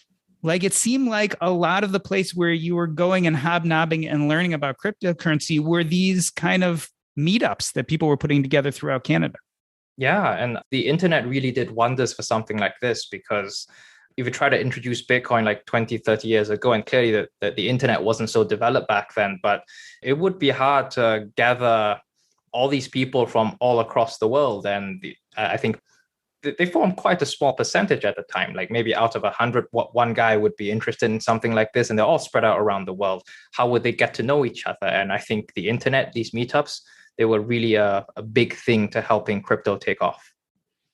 Like, it seemed like a lot of the place where you were going and hobnobbing and learning about cryptocurrency were these kind of meetups that people were putting together throughout Canada. Yeah, and the internet really did wonders for something like this, because if you try to introduce Bitcoin like 20, 30 years ago, and clearly that the internet wasn't so developed back then, but it would be hard to gather all these people from all across the world. And I think they formed quite a small percentage at the time, like maybe out of 100, one guy would be interested in something like this, and they're all spread out around the world. How would they get to know each other? And I think the internet, these meetups, they were really a big thing to helping crypto take off.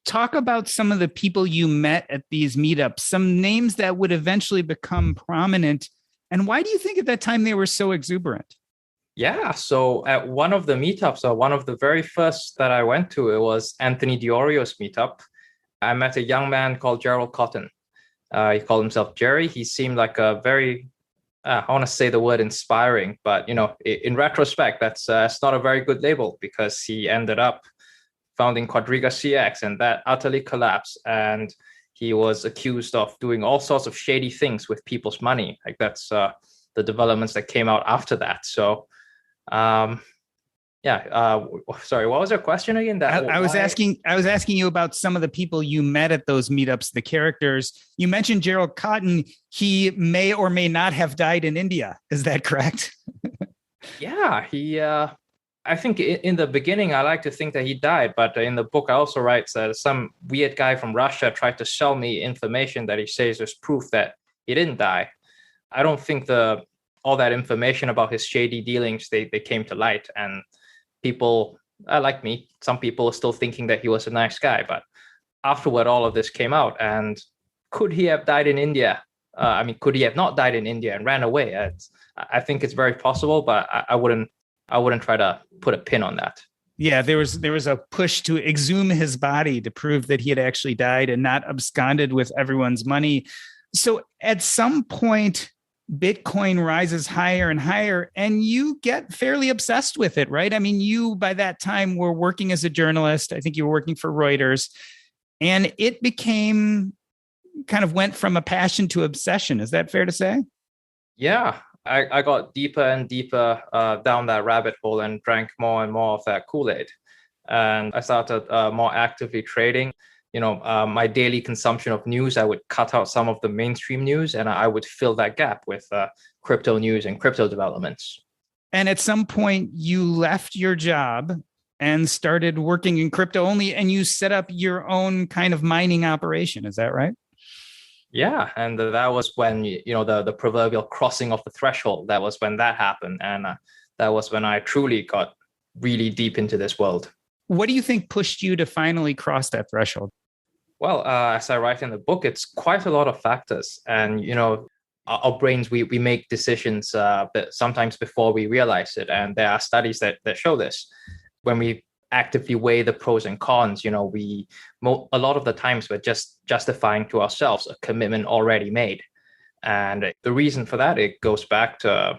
Talk about some of the people you met at these meetups, some names that would eventually become prominent. And why do you think at that time they were so exuberant? Yeah, so at one of the meetups, or one of the very first that I went to, it was Anthony D'Orior's meetup. I met a young man called Gerald Cotton. He called himself Jerry. He seemed like a very, I want to say the word inspiring, but you know, in retrospect, that's not a very good label, because he ended up founding Quadriga CX, and that utterly collapsed. And he was accused of doing all sorts of shady things with people's money. Like, that's the developments that came out after that. So, sorry, what was your question again? I was asking you about some of the people you met at those meetups, the characters. You mentioned Gerald Cotton. He may or may not have died in India. Is that correct? Yeah, he. I think in the beginning, I like to think that he died, but in the book, I also write that some weird guy from Russia tried to sell me information that he says is proof that he didn't die. I don't think all that information about his shady dealings, they came to light, and people, like me, some people are still thinking that he was a nice guy. But afterward, all of this came out, and could he have died in India? Could he have not died in India and ran away? I think it's very possible, but I wouldn't try to put a pin on that. Yeah, there was a push to exhume his body to prove that he had actually died and not absconded with everyone's money. So at some point, Bitcoin rises higher and higher, and you get fairly obsessed with it, right? I mean, you by that time were working as a journalist. I think you were working for Reuters, and it became kind of went from a passion to obsession. Is that fair to say? Yeah, I got deeper and deeper down that rabbit hole and drank more and more of that Kool-Aid. And I started more actively trading. My daily consumption of news, I would cut out some of the mainstream news and I would fill that gap with crypto news and crypto developments. And at some point, you left your job and started working in crypto only, and you set up your own kind of mining operation. Is that right? Yeah, and that was when the proverbial crossing of the threshold. That was when that happened, and that was when I truly got really deep into this world. What do you think pushed you to finally cross that threshold? Well, as I write in the book, it's quite a lot of factors, and our brains we make decisions sometimes before we realize it, and there are studies that show this. When we actively weigh the pros and cons, a lot of the times we're just justifying to ourselves a commitment already made. And the reason for that, it goes back to,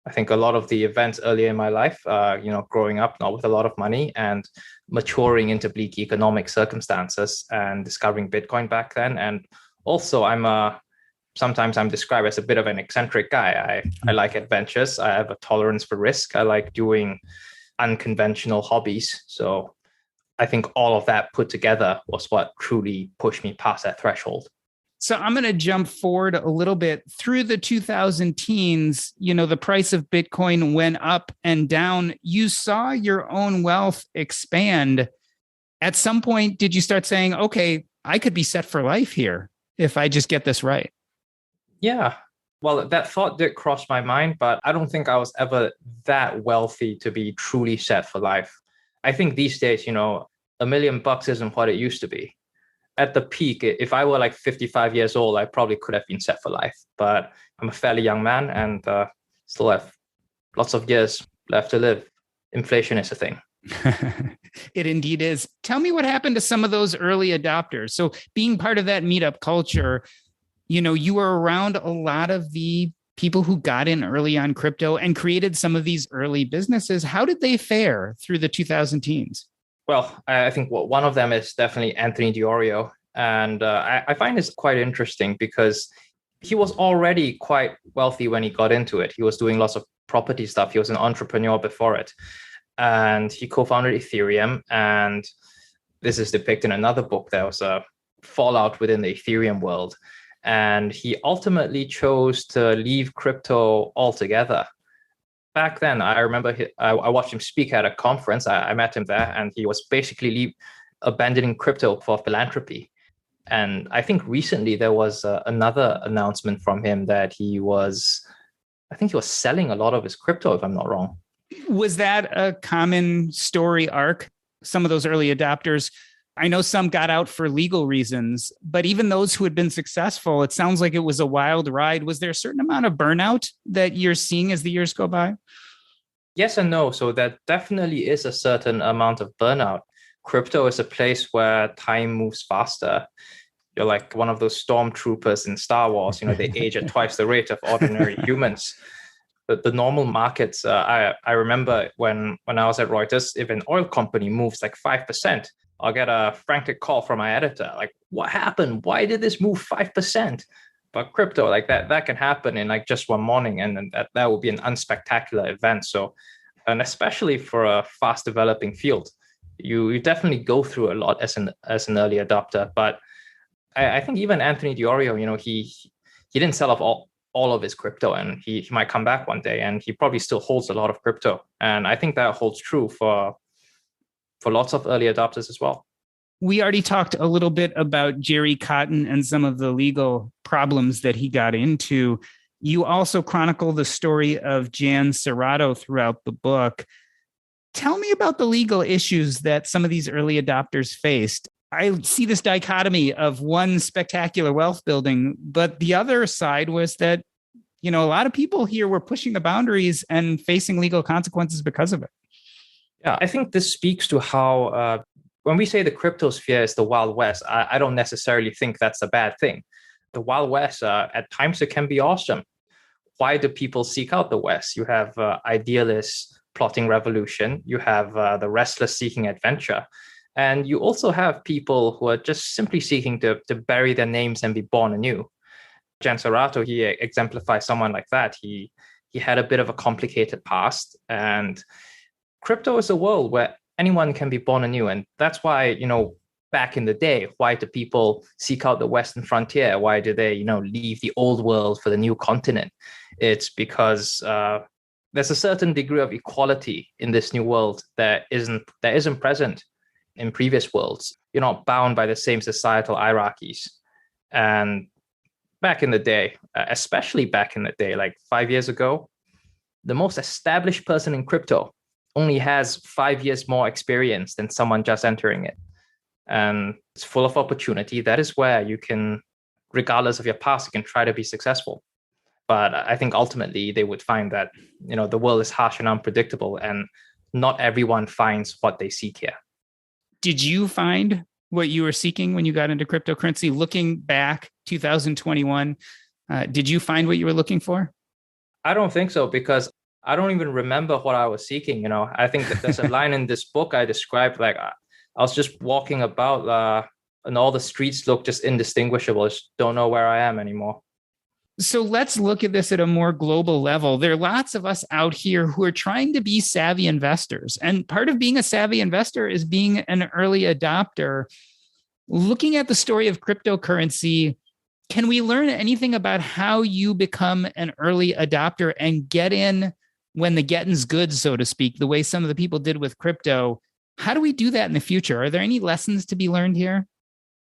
I think, a lot of the events earlier in my life, growing up not with a lot of money and maturing into bleak economic circumstances and discovering Bitcoin back then. And also sometimes I'm described as a bit of an eccentric guy. I like adventures. I have a tolerance for risk. I like doing unconventional hobbies. So I think all of that put together was what truly pushed me past that threshold. So I'm going to jump forward a little bit. Through the 2000 teens, the price of Bitcoin went up and down. You saw your own wealth expand. At some point, did you start saying, okay, I could be set for life here if I just get this right? Yeah. Well, that thought did cross my mind, but I don't think I was ever that wealthy to be truly set for life. I think these days, $1 million isn't what it used to be. At the peak, if I were like 55 years old, I probably could have been set for life. But I'm a fairly young man and still have lots of years left to live. Inflation is a thing. It indeed is. Tell me what happened to some of those early adopters. So being part of that meetup culture, you were around a lot of the people who got in early on crypto and created some of these early businesses. How did they fare through the 2000 teens? Well, I think one of them is definitely Anthony DiOrio. And I find this quite interesting because he was already quite wealthy when he got into it. He was doing lots of property stuff. He was an entrepreneur before it. And he co-founded Ethereum. And this is depicted in another book. There was a fallout within the Ethereum world. And he ultimately chose to leave crypto altogether. Back then, I remember I watched him speak at a conference. I met him there, and he was basically abandoning crypto for philanthropy. And I think recently there was another announcement from him that he was selling a lot of his crypto, if I'm not wrong. Was that a common story arc? Some of those early adopters, I know some got out for legal reasons, but even those who had been successful, it sounds like it was a wild ride. Was there a certain amount of burnout that you're seeing as the years go by? Yes and no. So there definitely is a certain amount of burnout. Crypto is a place where time moves faster. You're like one of those stormtroopers in Star Wars. They age at twice the rate of ordinary humans. But the normal markets, I remember when I was at Reuters, if an oil company moves like 5%, I'll get a frantic call from my editor, like, what happened? Why did this move 5%? But crypto, like that can happen in like just one morning, and that will be an unspectacular event. So, and especially for a fast developing field, you definitely go through a lot as an early adopter. But I think even Anthony DiOrio, he didn't sell off all of his crypto, and he might come back one day, and he probably still holds a lot of crypto. And I think that holds true for lots of early adopters as well. We already talked a little bit about Jerry Cotton and some of the legal problems that he got into. You also chronicle the story of Jan Serrato throughout the book. Tell me about the legal issues that some of these early adopters faced. I see this dichotomy of one spectacular wealth building, but the other side was that, a lot of people here were pushing the boundaries and facing legal consequences because of it. Yeah, I think this speaks to how when we say the cryptosphere is the Wild West, I don't necessarily think that's a bad thing. The Wild West, at times, it can be awesome. why do people seek out the West? You have idealists plotting revolution. You have the restless seeking adventure. And you also have people who are just simply seeking to bury their names and be born anew. Jan Serrato, he exemplifies someone like that. He had a bit of a complicated past, and crypto is a world where anyone can be born anew. And that's why, back in the day, why do people seek out the Western frontier? Why do they, leave the old world for the new continent? It's because there's a certain degree of equality in this new world that isn't present in previous worlds. You're not bound by the same societal hierarchies. And back in the day, especially back in the day, like 5 years ago, the most established person in crypto only has 5 years more experience than someone just entering it. And it's full of opportunity. That is where you can, regardless of your past, you can try to be successful. But I think ultimately they would find that, the world is harsh and unpredictable, and not everyone finds what they seek here. Did you find what you were seeking when you got into cryptocurrency? Looking back, 2021, did you find what you were looking for? I don't think so, because I don't even remember what I was seeking. I think that there's a line in this book I described, like I was just walking about and all the streets look just indistinguishable. I just don't know where I am anymore. So let's look at this at a more global level. There are lots of us out here who are trying to be savvy investors. And part of being a savvy investor is being an early adopter. Looking at the story of cryptocurrency, can we learn anything about how you become an early adopter and get in when the getting's good, so to speak, the way some of the people did with crypto? How do we do that in the future? Are there any lessons to be learned here?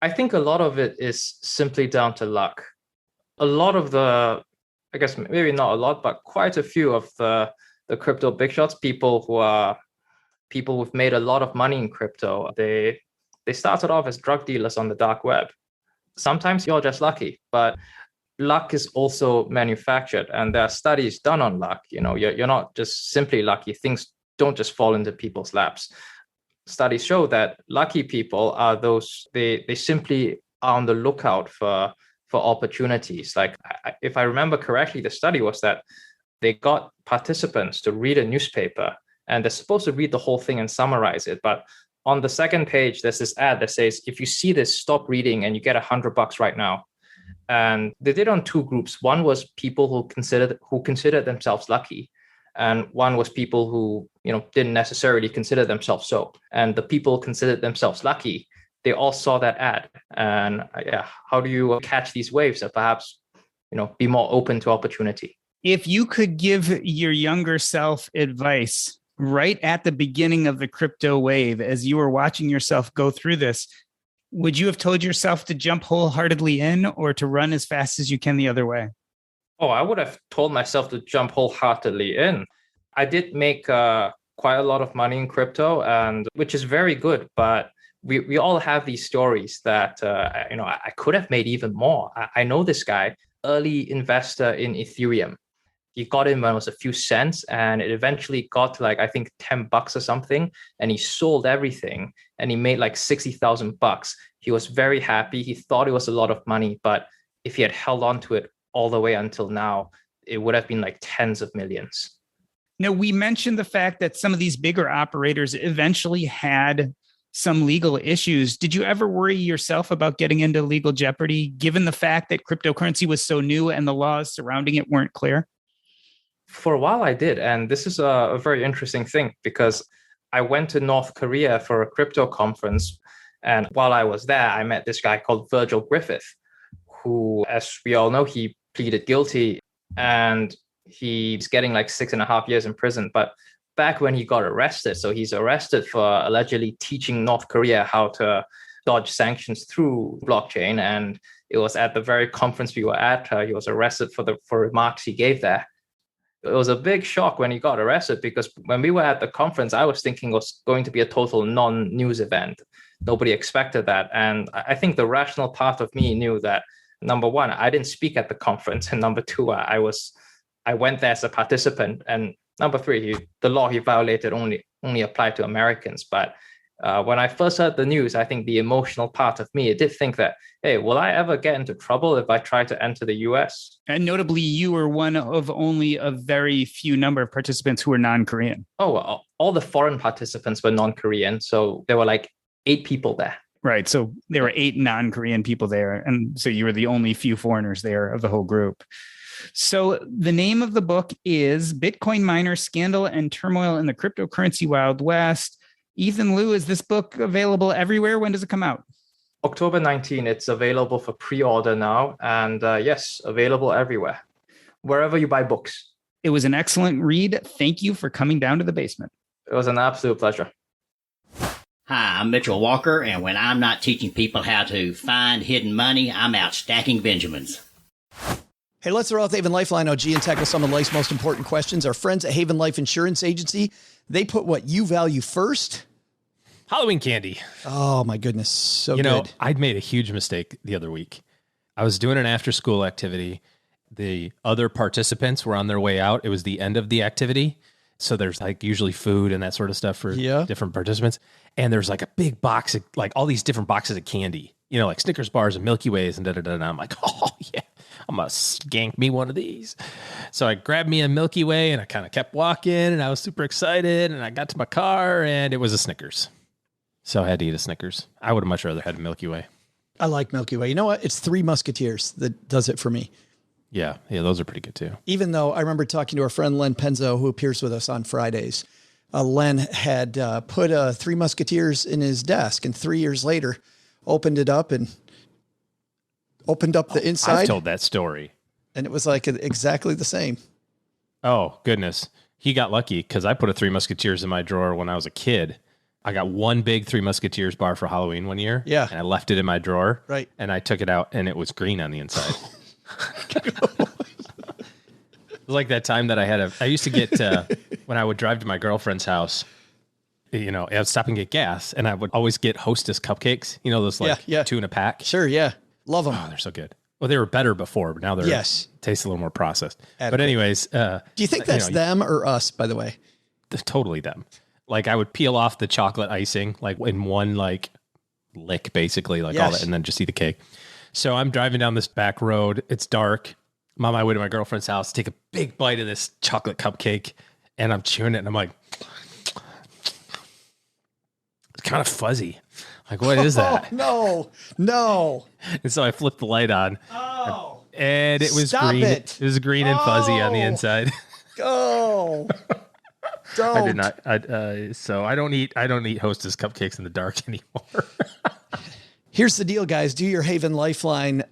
I think a lot of it is simply down to luck. A lot of the, I guess maybe not a lot, but quite a few of the crypto big shots, people who've made a lot of money in crypto, they started off as drug dealers on the dark web. Sometimes you're just lucky, but luck is also manufactured, and there are studies done on luck. You're not just simply lucky. Things don't just fall into people's laps. Studies show that lucky people are those, they simply are on the lookout for opportunities. Like, if I remember correctly, the study was that they got participants to read a newspaper, and they're supposed to read the whole thing and summarize it. But on the second page, there's this ad that says, if you see this, stop reading and you get $100 right now. And they did on two groups. One was people who considered themselves lucky, and one was people who, didn't necessarily consider themselves so. And the people who considered themselves lucky, they all saw that ad. And how do you catch these waves and perhaps, be more open to opportunity? If you could give your younger self advice right at the beginning of the crypto wave, as you were watching yourself go through this, would you have told yourself to jump wholeheartedly in or to run as fast as you can the other way? Oh, I would have told myself to jump wholeheartedly in. I did make quite a lot of money in crypto, and which is very good, but we all have these stories that, I could have made even more. I know this guy, early investor in Ethereum. He got in when it was a few cents, and it eventually got to I think $10 or something. And he sold everything and he made like $60,000. He was very happy. He thought it was a lot of money, but if he had held on to it all the way until now, it would have been like tens of millions. Now, we mentioned the fact that some of these bigger operators eventually had some legal issues. Did you ever worry yourself about getting into legal jeopardy, given the fact that cryptocurrency was so new and the laws surrounding it weren't clear? For a while I did. And this is a very interesting thing, because I went to North Korea for a crypto conference. And while I was there, I met this guy called Virgil Griffith, who, as we all know, he pleaded guilty and he's getting like 6.5 years in prison. But back when he got arrested, so he's arrested for allegedly teaching North Korea how to dodge sanctions through blockchain. And it was at the very conference we were at. He was arrested for remarks he gave there. It was a big shock when he got arrested, because when we were at the conference, I was thinking it was going to be a total non-news event. Nobody expected that. And I think the rational part of me knew that, number one, I didn't speak at the conference. And number two, I went there as a participant. And number three, the law he violated only applied to Americans. But When I first heard the news, I think the emotional part of me, it did think that, hey, will I ever get into trouble if I try to enter the US? And notably, you were one of only a very few number of participants who were non-Korean. Oh, well, all the foreign participants were non-Korean. So there were like 8 people there. Right. So there were 8 non-Korean people there. And so you were the only few foreigners there of the whole group. So the name of the book is Bitcoin Miner Scandal and Turmoil in the Cryptocurrency Wild West. Ethan Liu, is this book available everywhere? When does it come out? October 19, it's available for pre-order now. And yes, available everywhere, wherever you buy books. It was an excellent read. Thank you for coming down to the basement. It was an absolute pleasure. Hi, I'm Mitchell Walker, and when I'm not teaching people how to find hidden money, I'm out stacking Benjamins. Hey, let's throw out the Haven Lifeline OG and tackle some of life's most important questions. Our friends at Haven Life Insurance Agency, they put what you value first. Halloween candy. Oh, my goodness. So you know, good. I'd made a huge mistake the other week. I was doing an after-school activity. The other participants were on their way out. It was the end of the activity. So there's like usually food and that sort of stuff for different participants. And there's like a big box of like all these different boxes of candy, you know, like Snickers bars and Milky Ways and da-da-da. And I'm like, oh yeah, I'm going to skank me one of these. So I grabbed me a Milky Way and I kind of kept walking and I was super excited. And I got to my car and it was a Snickers. So I had to eat a Snickers. I would have much rather had a Milky Way. I like Milky Way. You know what? It's Three Musketeers that does it for me. Yeah, those are pretty good too. Even though I remember talking to our friend Len Penzo, who appears with us on Fridays. Len had put Three Musketeers in his desk, and 3 years later, opened it up and opened up the inside. I've told that story. And it was like exactly the same. Oh, goodness. He got lucky because I put a Three Musketeers in my drawer when I was a kid. I got one big Three Musketeers bar for Halloween one year. Yeah. And I left it in my drawer. Right. And I took it out, and it was green on the inside. It was like that time that I used to get, when I would drive to my girlfriend's house, you know, I would stop and get gas, and I would always get Hostess cupcakes, you know, those like 2 in a pack. Sure, yeah. Love them. Oh, they're so good. Well, they were better before, but now they're taste a little more processed. Adequate. But anyways. Do you think that's them or us, by the way? Totally them. Like I would peel off the chocolate icing, like in one like lick, basically, like all that, and then just eat the cake. So I'm driving down this back road. It's dark. I'm on my way to my girlfriend's house. Take a big bite of this chocolate cupcake, and I'm chewing it, and I'm like, it's kind of fuzzy. Like, what is that? No. And so I flipped the light on. Oh. And it was Stop green. It was green and fuzzy on the inside. Oh. Don't. I did not. So I don't eat Hostess cupcakes in the dark anymore. Here's the deal, guys. Do your Haven Lifeline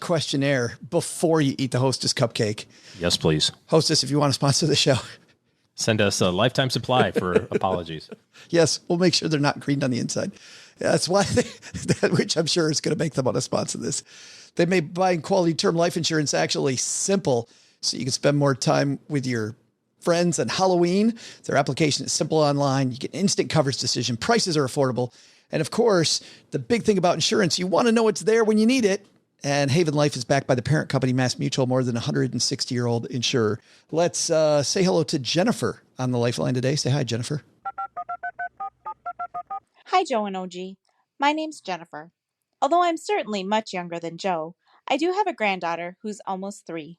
questionnaire before you eat the Hostess cupcake. Yes, please. Hostess, if you want to sponsor the show. Send us a lifetime supply for apologies. Yes, we'll make sure they're not green on the inside. That's why which I'm sure is going to make them want to sponsor this. They made buying quality term life insurance actually simple so you can spend more time with your friends on Halloween. Their application is simple online. You get an instant coverage decision. Prices are affordable. And of course, the big thing about insurance, you want to know it's there when you need it. And Haven Life is backed by the parent company, Mass Mutual, more than 160-year-old insurer. Let's say hello to Jennifer on the Lifeline today. Say hi, Jennifer. Hi, Joe and OG. My name's Jennifer. Although I'm certainly much younger than Joe, I do have a granddaughter who's almost 3.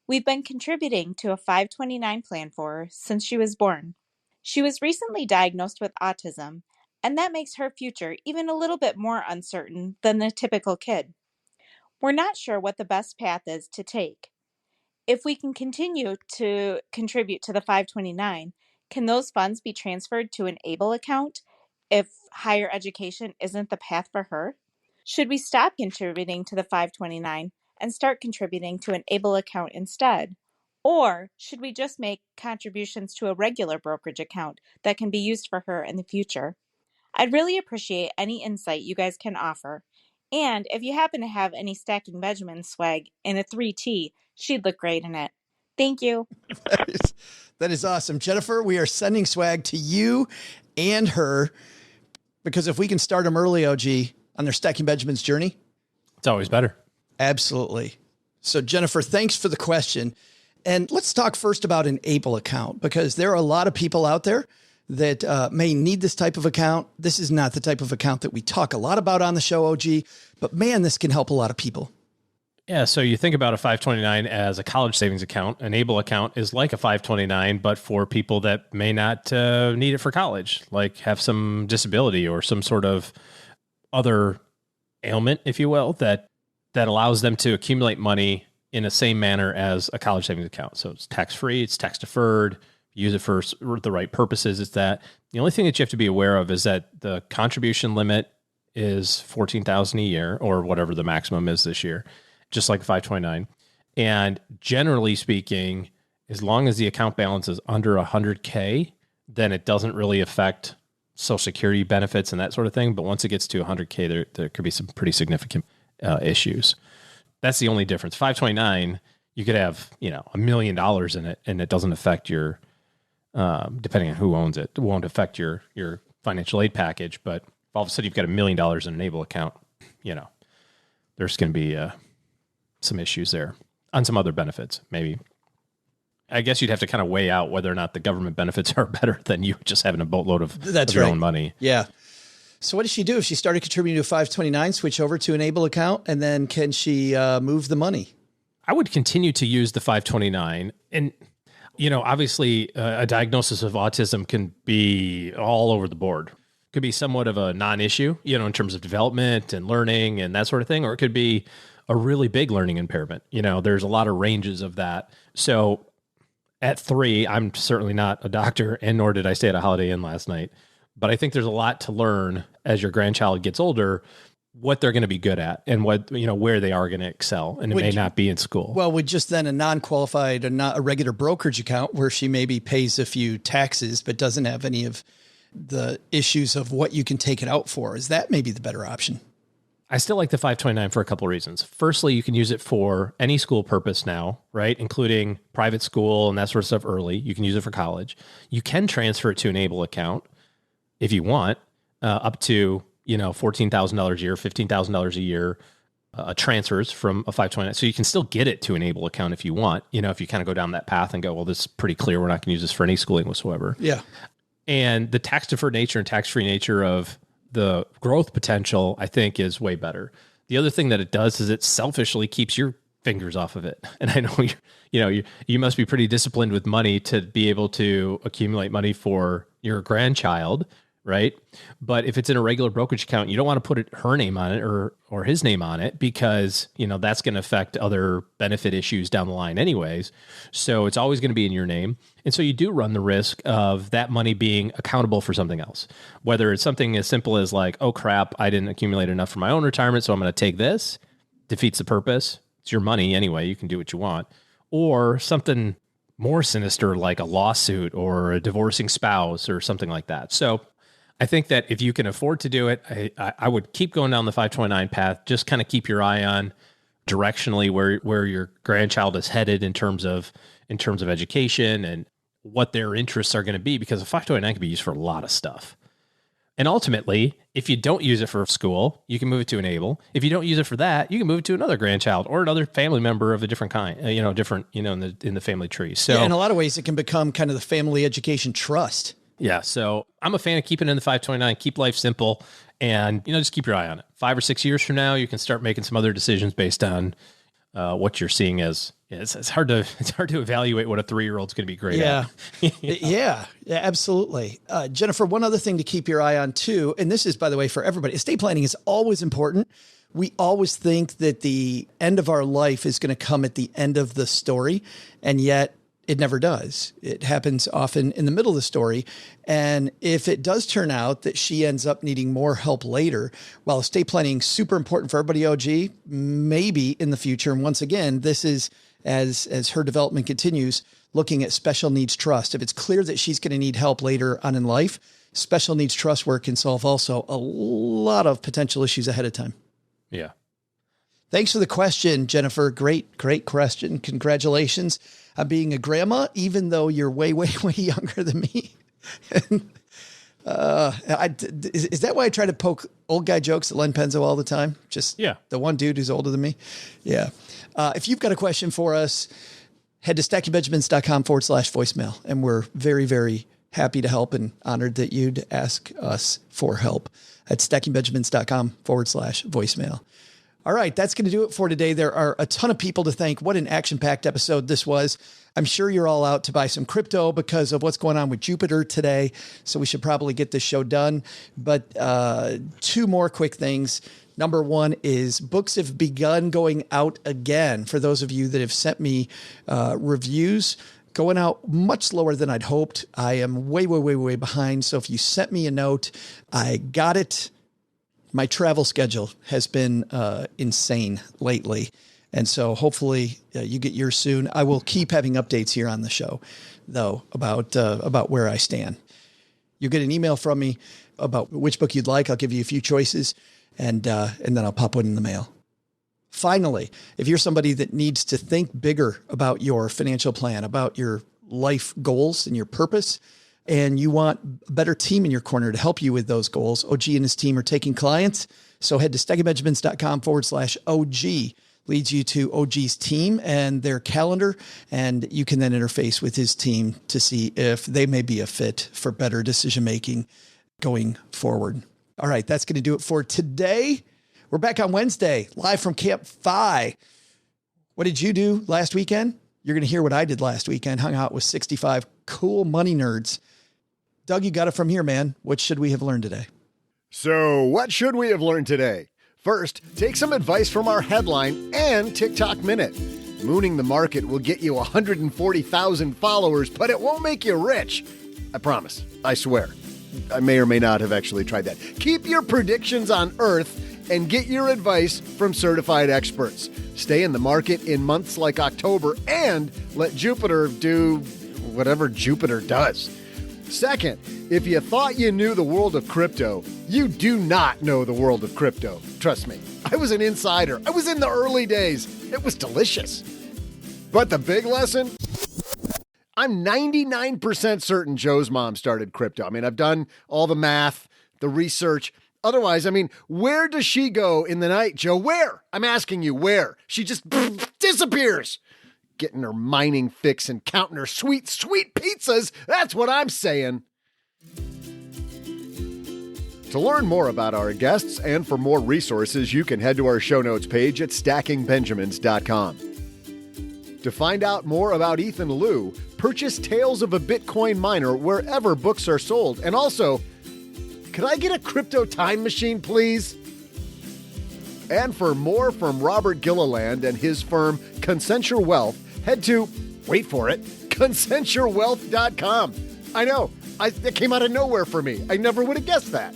We've been contributing to a 529 plan for her since she was born. She was recently diagnosed with autism, and that makes her future even a little bit more uncertain than the typical kid. We're not sure what the best path is to take. If we can continue to contribute to the 529, can those funds be transferred to an ABLE account if higher education isn't the path for her? Should we stop contributing to the 529 and start contributing to an ABLE account instead? Or should we just make contributions to a regular brokerage account that can be used for her in the future? I'd really appreciate any insight you guys can offer. And if you happen to have any Stacking Benjamin swag in a 3T, she'd look great in it. Thank you. That is awesome. Jennifer, we are sending swag to you and her because if we can start them early, OG, on their Stacking Benjamin's journey, it's always better. Absolutely. So Jennifer, thanks for the question. And let's talk first about an ABLE account because there are a lot of people out there that may need this type of account. This is not the type of account that we talk a lot about on the show, OG, but man, this can help a lot of people. Yeah, so you think about a 529 as a college savings account. Enable account is like a 529, but for people that may not need it for college, like have some disability or some sort of other ailment, if you will, that allows them to accumulate money in the same manner as a college savings account. So it's tax-free, it's tax-deferred, use it for the right purposes. It's that. The only thing that you have to be aware of is that the contribution limit is $14,000 a year, or whatever the maximum is this year, just like 529. And generally speaking, as long as the account balance is under $100K, then it doesn't really affect Social Security benefits and that sort of thing. But once it gets to $100K, there could be some pretty significant issues. That's the only difference. 529, you could have, $1 million in it, and it doesn't affect your, depending on who owns it, it won't affect your financial aid package. But if all of a sudden you've got $1 million in an Enable account, there's going to be some issues there on some other benefits. Maybe, I guess you'd have to kind of weigh out whether or not the government benefits are better than you just having a boatload of your own money. Yeah. So what does she do if she started contributing to a 529, switch over to Enable account, and then can she move the money? I would continue to use the 529. And, obviously a diagnosis of autism can be all over the board. Could be somewhat of a non-issue, in terms of development and learning and that sort of thing, or it could be a really big learning impairment. There's a lot of ranges of that. So at 3, I'm certainly not a doctor, and nor did I stay at a Holiday Inn last night. But I think there's a lot to learn as your grandchild gets older, what they're going to be good at and what, where they are going to excel. And it may not be in school. Well, with just then a non-qualified or not a regular brokerage account where she maybe pays a few taxes, but doesn't have any of the issues of what you can take it out for, is that maybe the better option? I still like the 529 for a couple of reasons. Firstly, you can use it for any school purpose now, right? Including private school and that sort of stuff early. You can use it for college. You can transfer it to an Enable account if you want, up to, $14,000 a year, $15,000 a year transfers from a 529. So you can still get it to an Enable account if you want, if you kind of go down that path and go, well, this is pretty clear. We're not going to use this for any schooling whatsoever. Yeah. And the tax deferred nature and tax free nature of the growth potential, I think, is way better. The other thing that it does is it selfishly keeps your fingers off of it. And I know you must be pretty disciplined with money to be able to accumulate money for your grandchild, right? But if it's in a regular brokerage account, you don't want to put her name on it or his name on it, because that's going to affect other benefit issues down the line anyways. So it's always going to be in your name. And so you do run the risk of that money being accountable for something else, whether it's something as simple as like, oh crap, I didn't accumulate enough for my own retirement, so I'm going to take this. Defeats the purpose. It's your money anyway. You can do what you want. Or something more sinister like a lawsuit or a divorcing spouse or something like that. So I think that if you can afford to do it, I would keep going down the 529 path. Just kind of keep your eye on directionally where your grandchild is headed in terms of education and what their interests are going to be, because a 529 can be used for a lot of stuff. And ultimately, if you don't use it for school, you can move it to Enable. If you don't use it for that, you can move it to another grandchild or another family member of a different kind, in the family tree. So yeah, in a lot of ways, it can become kind of the family education trust. Yeah. So I'm a fan of keeping it in the 529, keep life simple, and, just keep your eye on it. 5 or 6 years from now, you can start making some other decisions based on what you're seeing as, it's hard to evaluate what a 3-year-old's going to be great at. Yeah, absolutely. Jennifer, one other thing to keep your eye on too, and this is, by the way, for everybody, estate planning is always important. We always think that the end of our life is going to come at the end of the story, and yet it never does. It happens often in the middle of the story. And if it does turn out that she ends up needing more help later, while estate planning is super important for everybody, OG, maybe in the future. And once again, this is as her development continues, looking at special needs trust. If it's clear that she's going to need help later on in life, special needs trust work can solve also a lot of potential issues ahead of time. Yeah. Thanks for the question, Jennifer. Great question. Congratulations on being a grandma, even though you're way, way, way younger than me. Is that why I try to poke old guy jokes at Len Penzo all the time? Just the one dude who's older than me. Yeah. If you've got a question for us, head to stackingbenjamins.com/voicemail. And we're very, very happy to help and honored that you'd ask us for help at stackingbenjamins.com/voicemail. All right, that's going to do it for today. There are a ton of people to thank. What an action-packed episode this was. I'm sure you're all out to buy some crypto because of what's going on with Jupiter today. So we should probably get this show done. But two more quick things. Number one is books have begun going out again. For those of you that have sent me reviews, going out much slower than I'd hoped. I am way behind. So if you sent me a note, I got it. My travel schedule has been insane lately. And so hopefully you get yours soon. I will keep having updates here on the show, though, about where I stand. You'll get an email from me about which book you'd like. I'll give you a few choices, and then I'll pop one in the mail. Finally, if you're somebody that needs to think bigger about your financial plan, about your life goals and your purpose, and you want a better team in your corner to help you with those goals, OG and his team are taking clients. So head to stackingbenjamins.com/OG. Leads you to OG's team and their calendar, and you can then interface with his team to see if they may be a fit for better decision-making going forward. All right, that's going to do it for today. We're back on Wednesday, live from Camp Phi. What did you do last weekend? You're going to hear what I did last weekend. Hung out with 65 cool money nerds. Doug, you got it from here, man. What should we have learned today? So what should we have learned today? First, take some advice from our headline and TikTok Minute. Mooning the market will get you 140,000 followers, but it won't make you rich. I promise. I swear. I may or may not have actually tried that. Keep your predictions on Earth and get your advice from certified experts. Stay in the market in months like October and let Jupiter do whatever Jupiter does. Second, if you thought you knew the world of crypto, you do not know the world of crypto. Trust me, I was an insider. I was in the early days. It was delicious. But the big lesson? I'm 99% certain Joe's mom started crypto. I mean, I've done all the math, the research. Otherwise, I mean, where does she go in the night, Joe? Where? I'm asking you, where? She just disappears. Getting her mining fix and counting her sweet, sweet pizzas. That's what I'm saying. To learn more about our guests and for more resources, you can head to our show notes page at stackingbenjamins.com. To find out more about Ethan Liu, purchase Tales of a Bitcoin Miner wherever books are sold. And also, could I get a crypto time machine, please? And for more from Robert Gilliland and his firm, Consensual Wealth, head to, wait for it, consensualwealth.com. I know, that came out of nowhere for me. I never would have guessed that.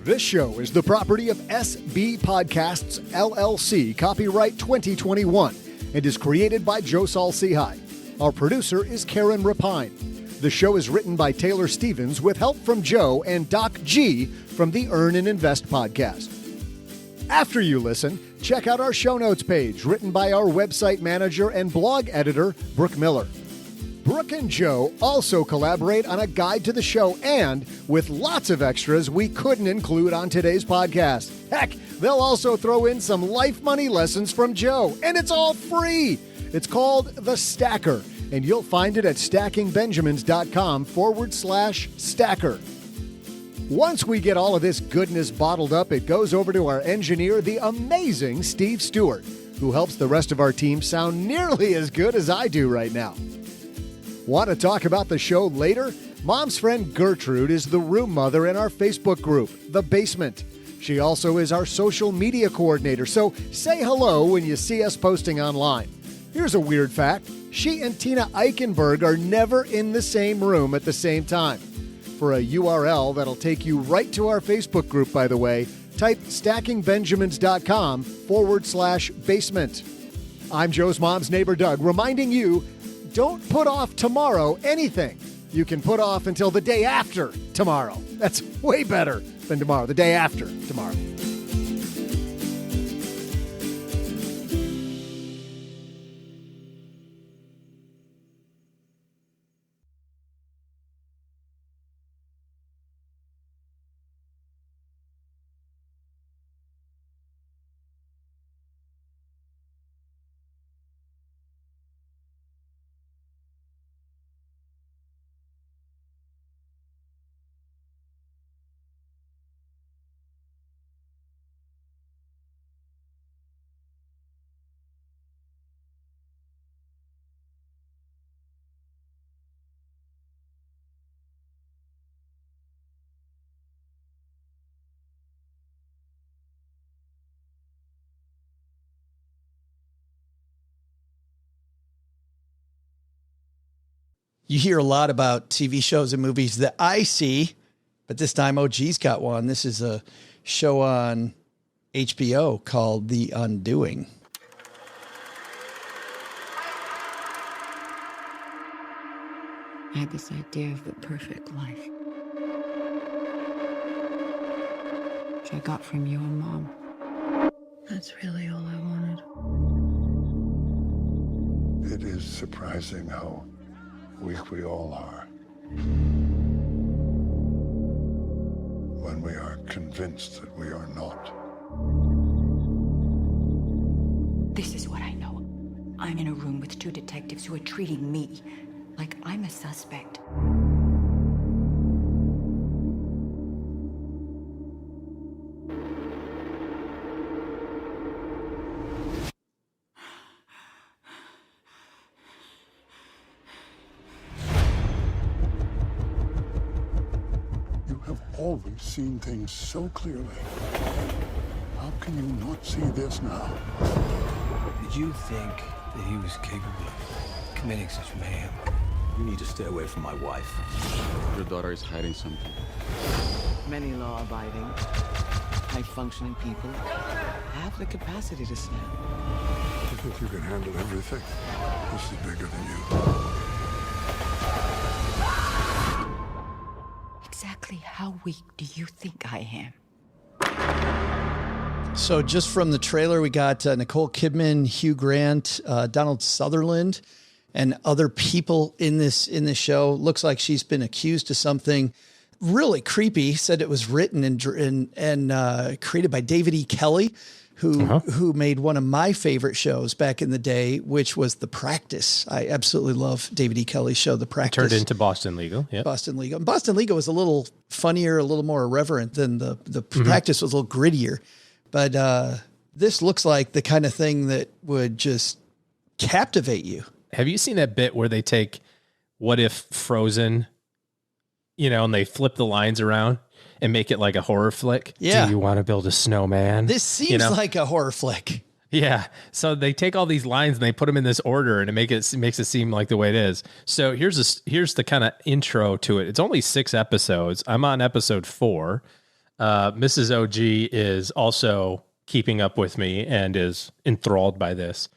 This show is the property of SB Podcasts, LLC, copyright 2021, and is created by Joe Saul-Sehy. Our producer is Karen Rapine. The show is written by Taylor Stevens with help from Joe and Doc G from the Earn and Invest podcast. After you listen, check out our show notes page written by our website manager and blog editor, Brooke Miller. Brooke and Joe also collaborate on a guide to the show and with lots of extras we couldn't include on today's podcast. Heck, they'll also throw in some life money lessons from Joe, and it's all free. It's called The Stacker, and you'll find it at stackingbenjamins.com/stacker. Once we get all of this goodness bottled up, it goes over to our engineer, the amazing Steve Stewart, who helps the rest of our team sound nearly as good as I do right now. Want to talk about the show later? Mom's friend Gertrude is the room mother in our Facebook group, The Basement. She also is our social media coordinator, so say hello when you see us posting online. Here's a weird fact. She and Tina Eichenberg are never in the same room at the same time. For a URL that'll take you right to our Facebook group, by the way, type stackingbenjamins.com/basement. I'm Joe's mom's neighbor, Doug, reminding you, don't put off tomorrow anything. You can put off until the day after tomorrow. That's way better than tomorrow, the day after tomorrow. You hear a lot about TV shows and movies that I see, but this time OG's got one. This is a show on HBO called The Undoing. I had this idea of the perfect life, which I got from you and Mom. That's really all I wanted. It is surprising how weak we all are when we are convinced that we are not. This is what I know. I'm in a room with 2 detectives who are treating me like I'm a suspect. You have always seen things so clearly. How can you not see this now? Did you think that he was capable of committing such mayhem? You need to stay away from my wife. Your daughter is hiding something. Many law-abiding, high-functioning people have the capacity to snap. You think you can handle everything? This is bigger than you. Exactly how weak do you think I am? So just from the trailer, we got Nicole Kidman, Hugh Grant, Donald Sutherland, and other people in this show. Looks like she's been accused of something really creepy. Said it was written and created by David E. Kelly, who made one of my favorite shows back in the day, which was The Practice. I absolutely love David E. Kelly's show, The Practice. Turned into Boston Legal. Yeah, Boston Legal. And Boston Legal was a little funnier, a little more irreverent than the Practice was a little grittier. But this looks like the kind of thing that would just captivate you. Have you seen that bit where they take What If Frozen, and they flip the lines around and make it like a horror flick? Yeah. Do you want to build a snowman? This seems like a horror flick. Yeah. So they take all these lines and they put them in this order, and it makes it seem like the way it is. So here's the kind of intro to it. It's only 6 episodes. I'm on episode 4. Mrs. OG is also keeping up with me and is enthralled by this.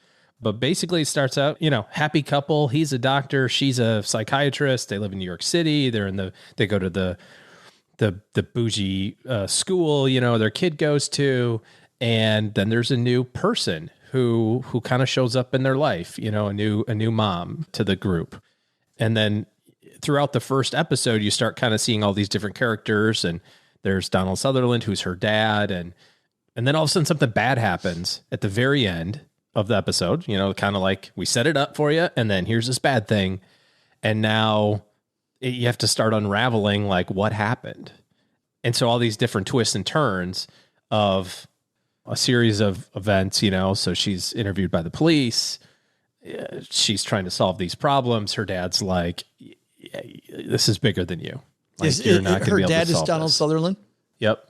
But basically it starts out, happy couple. He's a doctor. She's a psychiatrist. They live in New York City. They go to the bougie school, their kid goes to. And then there's a new person who kind of shows up in their life, a new mom to the group. And then throughout the first episode, you start kind of seeing all these different characters, and there's Donald Sutherland, who's her dad. And then all of a sudden something bad happens at the very end of the episode, kind of like we set it up for you. And then here's this bad thing. And now you have to start unraveling like what happened. And so all these different twists and turns of a series of events, so she's interviewed by the police. She's trying to solve these problems. Her dad's like, this is bigger than you. Like, you're not going to be able to solve her dad is Donald this. Sutherland. Yep.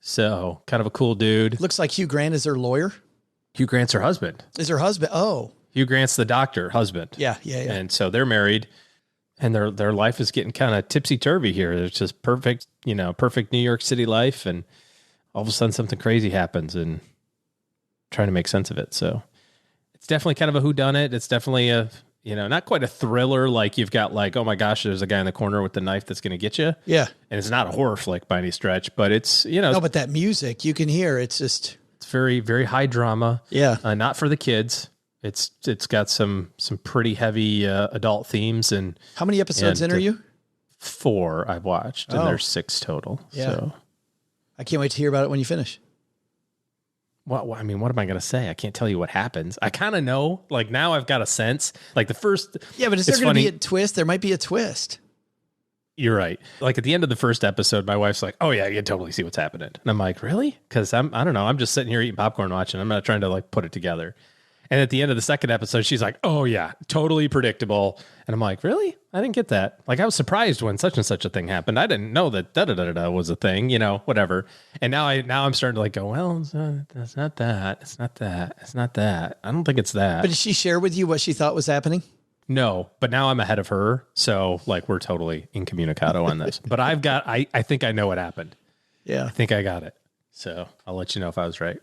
So kind of a cool dude. Looks like Hugh Grant is her lawyer. Hugh Grant's her husband. Is her husband? Oh, Hugh Grant's the doctor husband. Yeah. And so they're married, and their life is getting kind of tipsy turvy here. It's just perfect, perfect New York City life, and all of a sudden something crazy happens, and trying to make sense of it. So it's definitely kind of a whodunit. It's definitely a not quite a thriller. Like you've got like, oh my gosh, there's a guy in the corner with the knife that's going to get you. Yeah. And it's not a horror flick by any stretch, but it's no, but that music you can hear. It's very, very high drama. Yeah. Not for the kids. It's got some pretty heavy adult themes. And how many episodes in are you? 4 I've watched, and there's 6 total. Yeah. So I can't wait to hear about it when you finish. Well, I mean, what am I going to say? I can't tell you what happens. I kind of know. Like now I've got a sense. Like the first. Yeah, but is there going to be a twist? There might be a twist. You're right. Like at the end of the first episode, my wife's like, oh yeah, you can totally see what's happening. And I'm like, really? Because I don't know. I'm just sitting here eating popcorn watching. I'm not trying to like put it together. And at the end of the second episode, she's like, oh yeah, totally predictable. And I'm like, really? I didn't get that. Like I was surprised when such and such a thing happened. I didn't know that da-da-da-da was a thing, whatever. And now I'm starting to like go, well, it's not that. It's not that. It's not that. I don't think it's that. But did she share with you what she thought was happening? No, but now I'm ahead of her. So like we're totally incommunicado on this. But I think I know what happened. Yeah. I think I got it. So I'll let you know if I was right.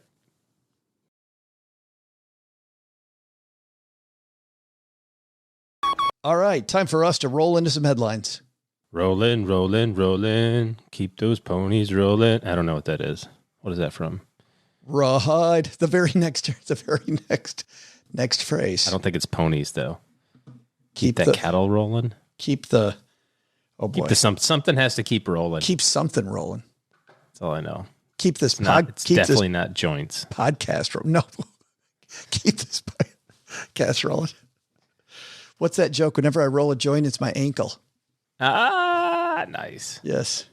All right. Time for us to roll into some headlines. Rolling, rolling, rolling. Keep those ponies rolling. I don't know what that is. What is that from? Rawhide. The very next phrase. I don't think it's ponies though. Keep that cattle rolling. Keep the, oh boy. Keep the something has to keep rolling. Keep something rolling. That's all I know. Keep this It's definitely not joints. Podcast. No. Keep this podcast rolling. What's that joke? Whenever I roll a joint, it's my ankle. Ah, nice. Yes.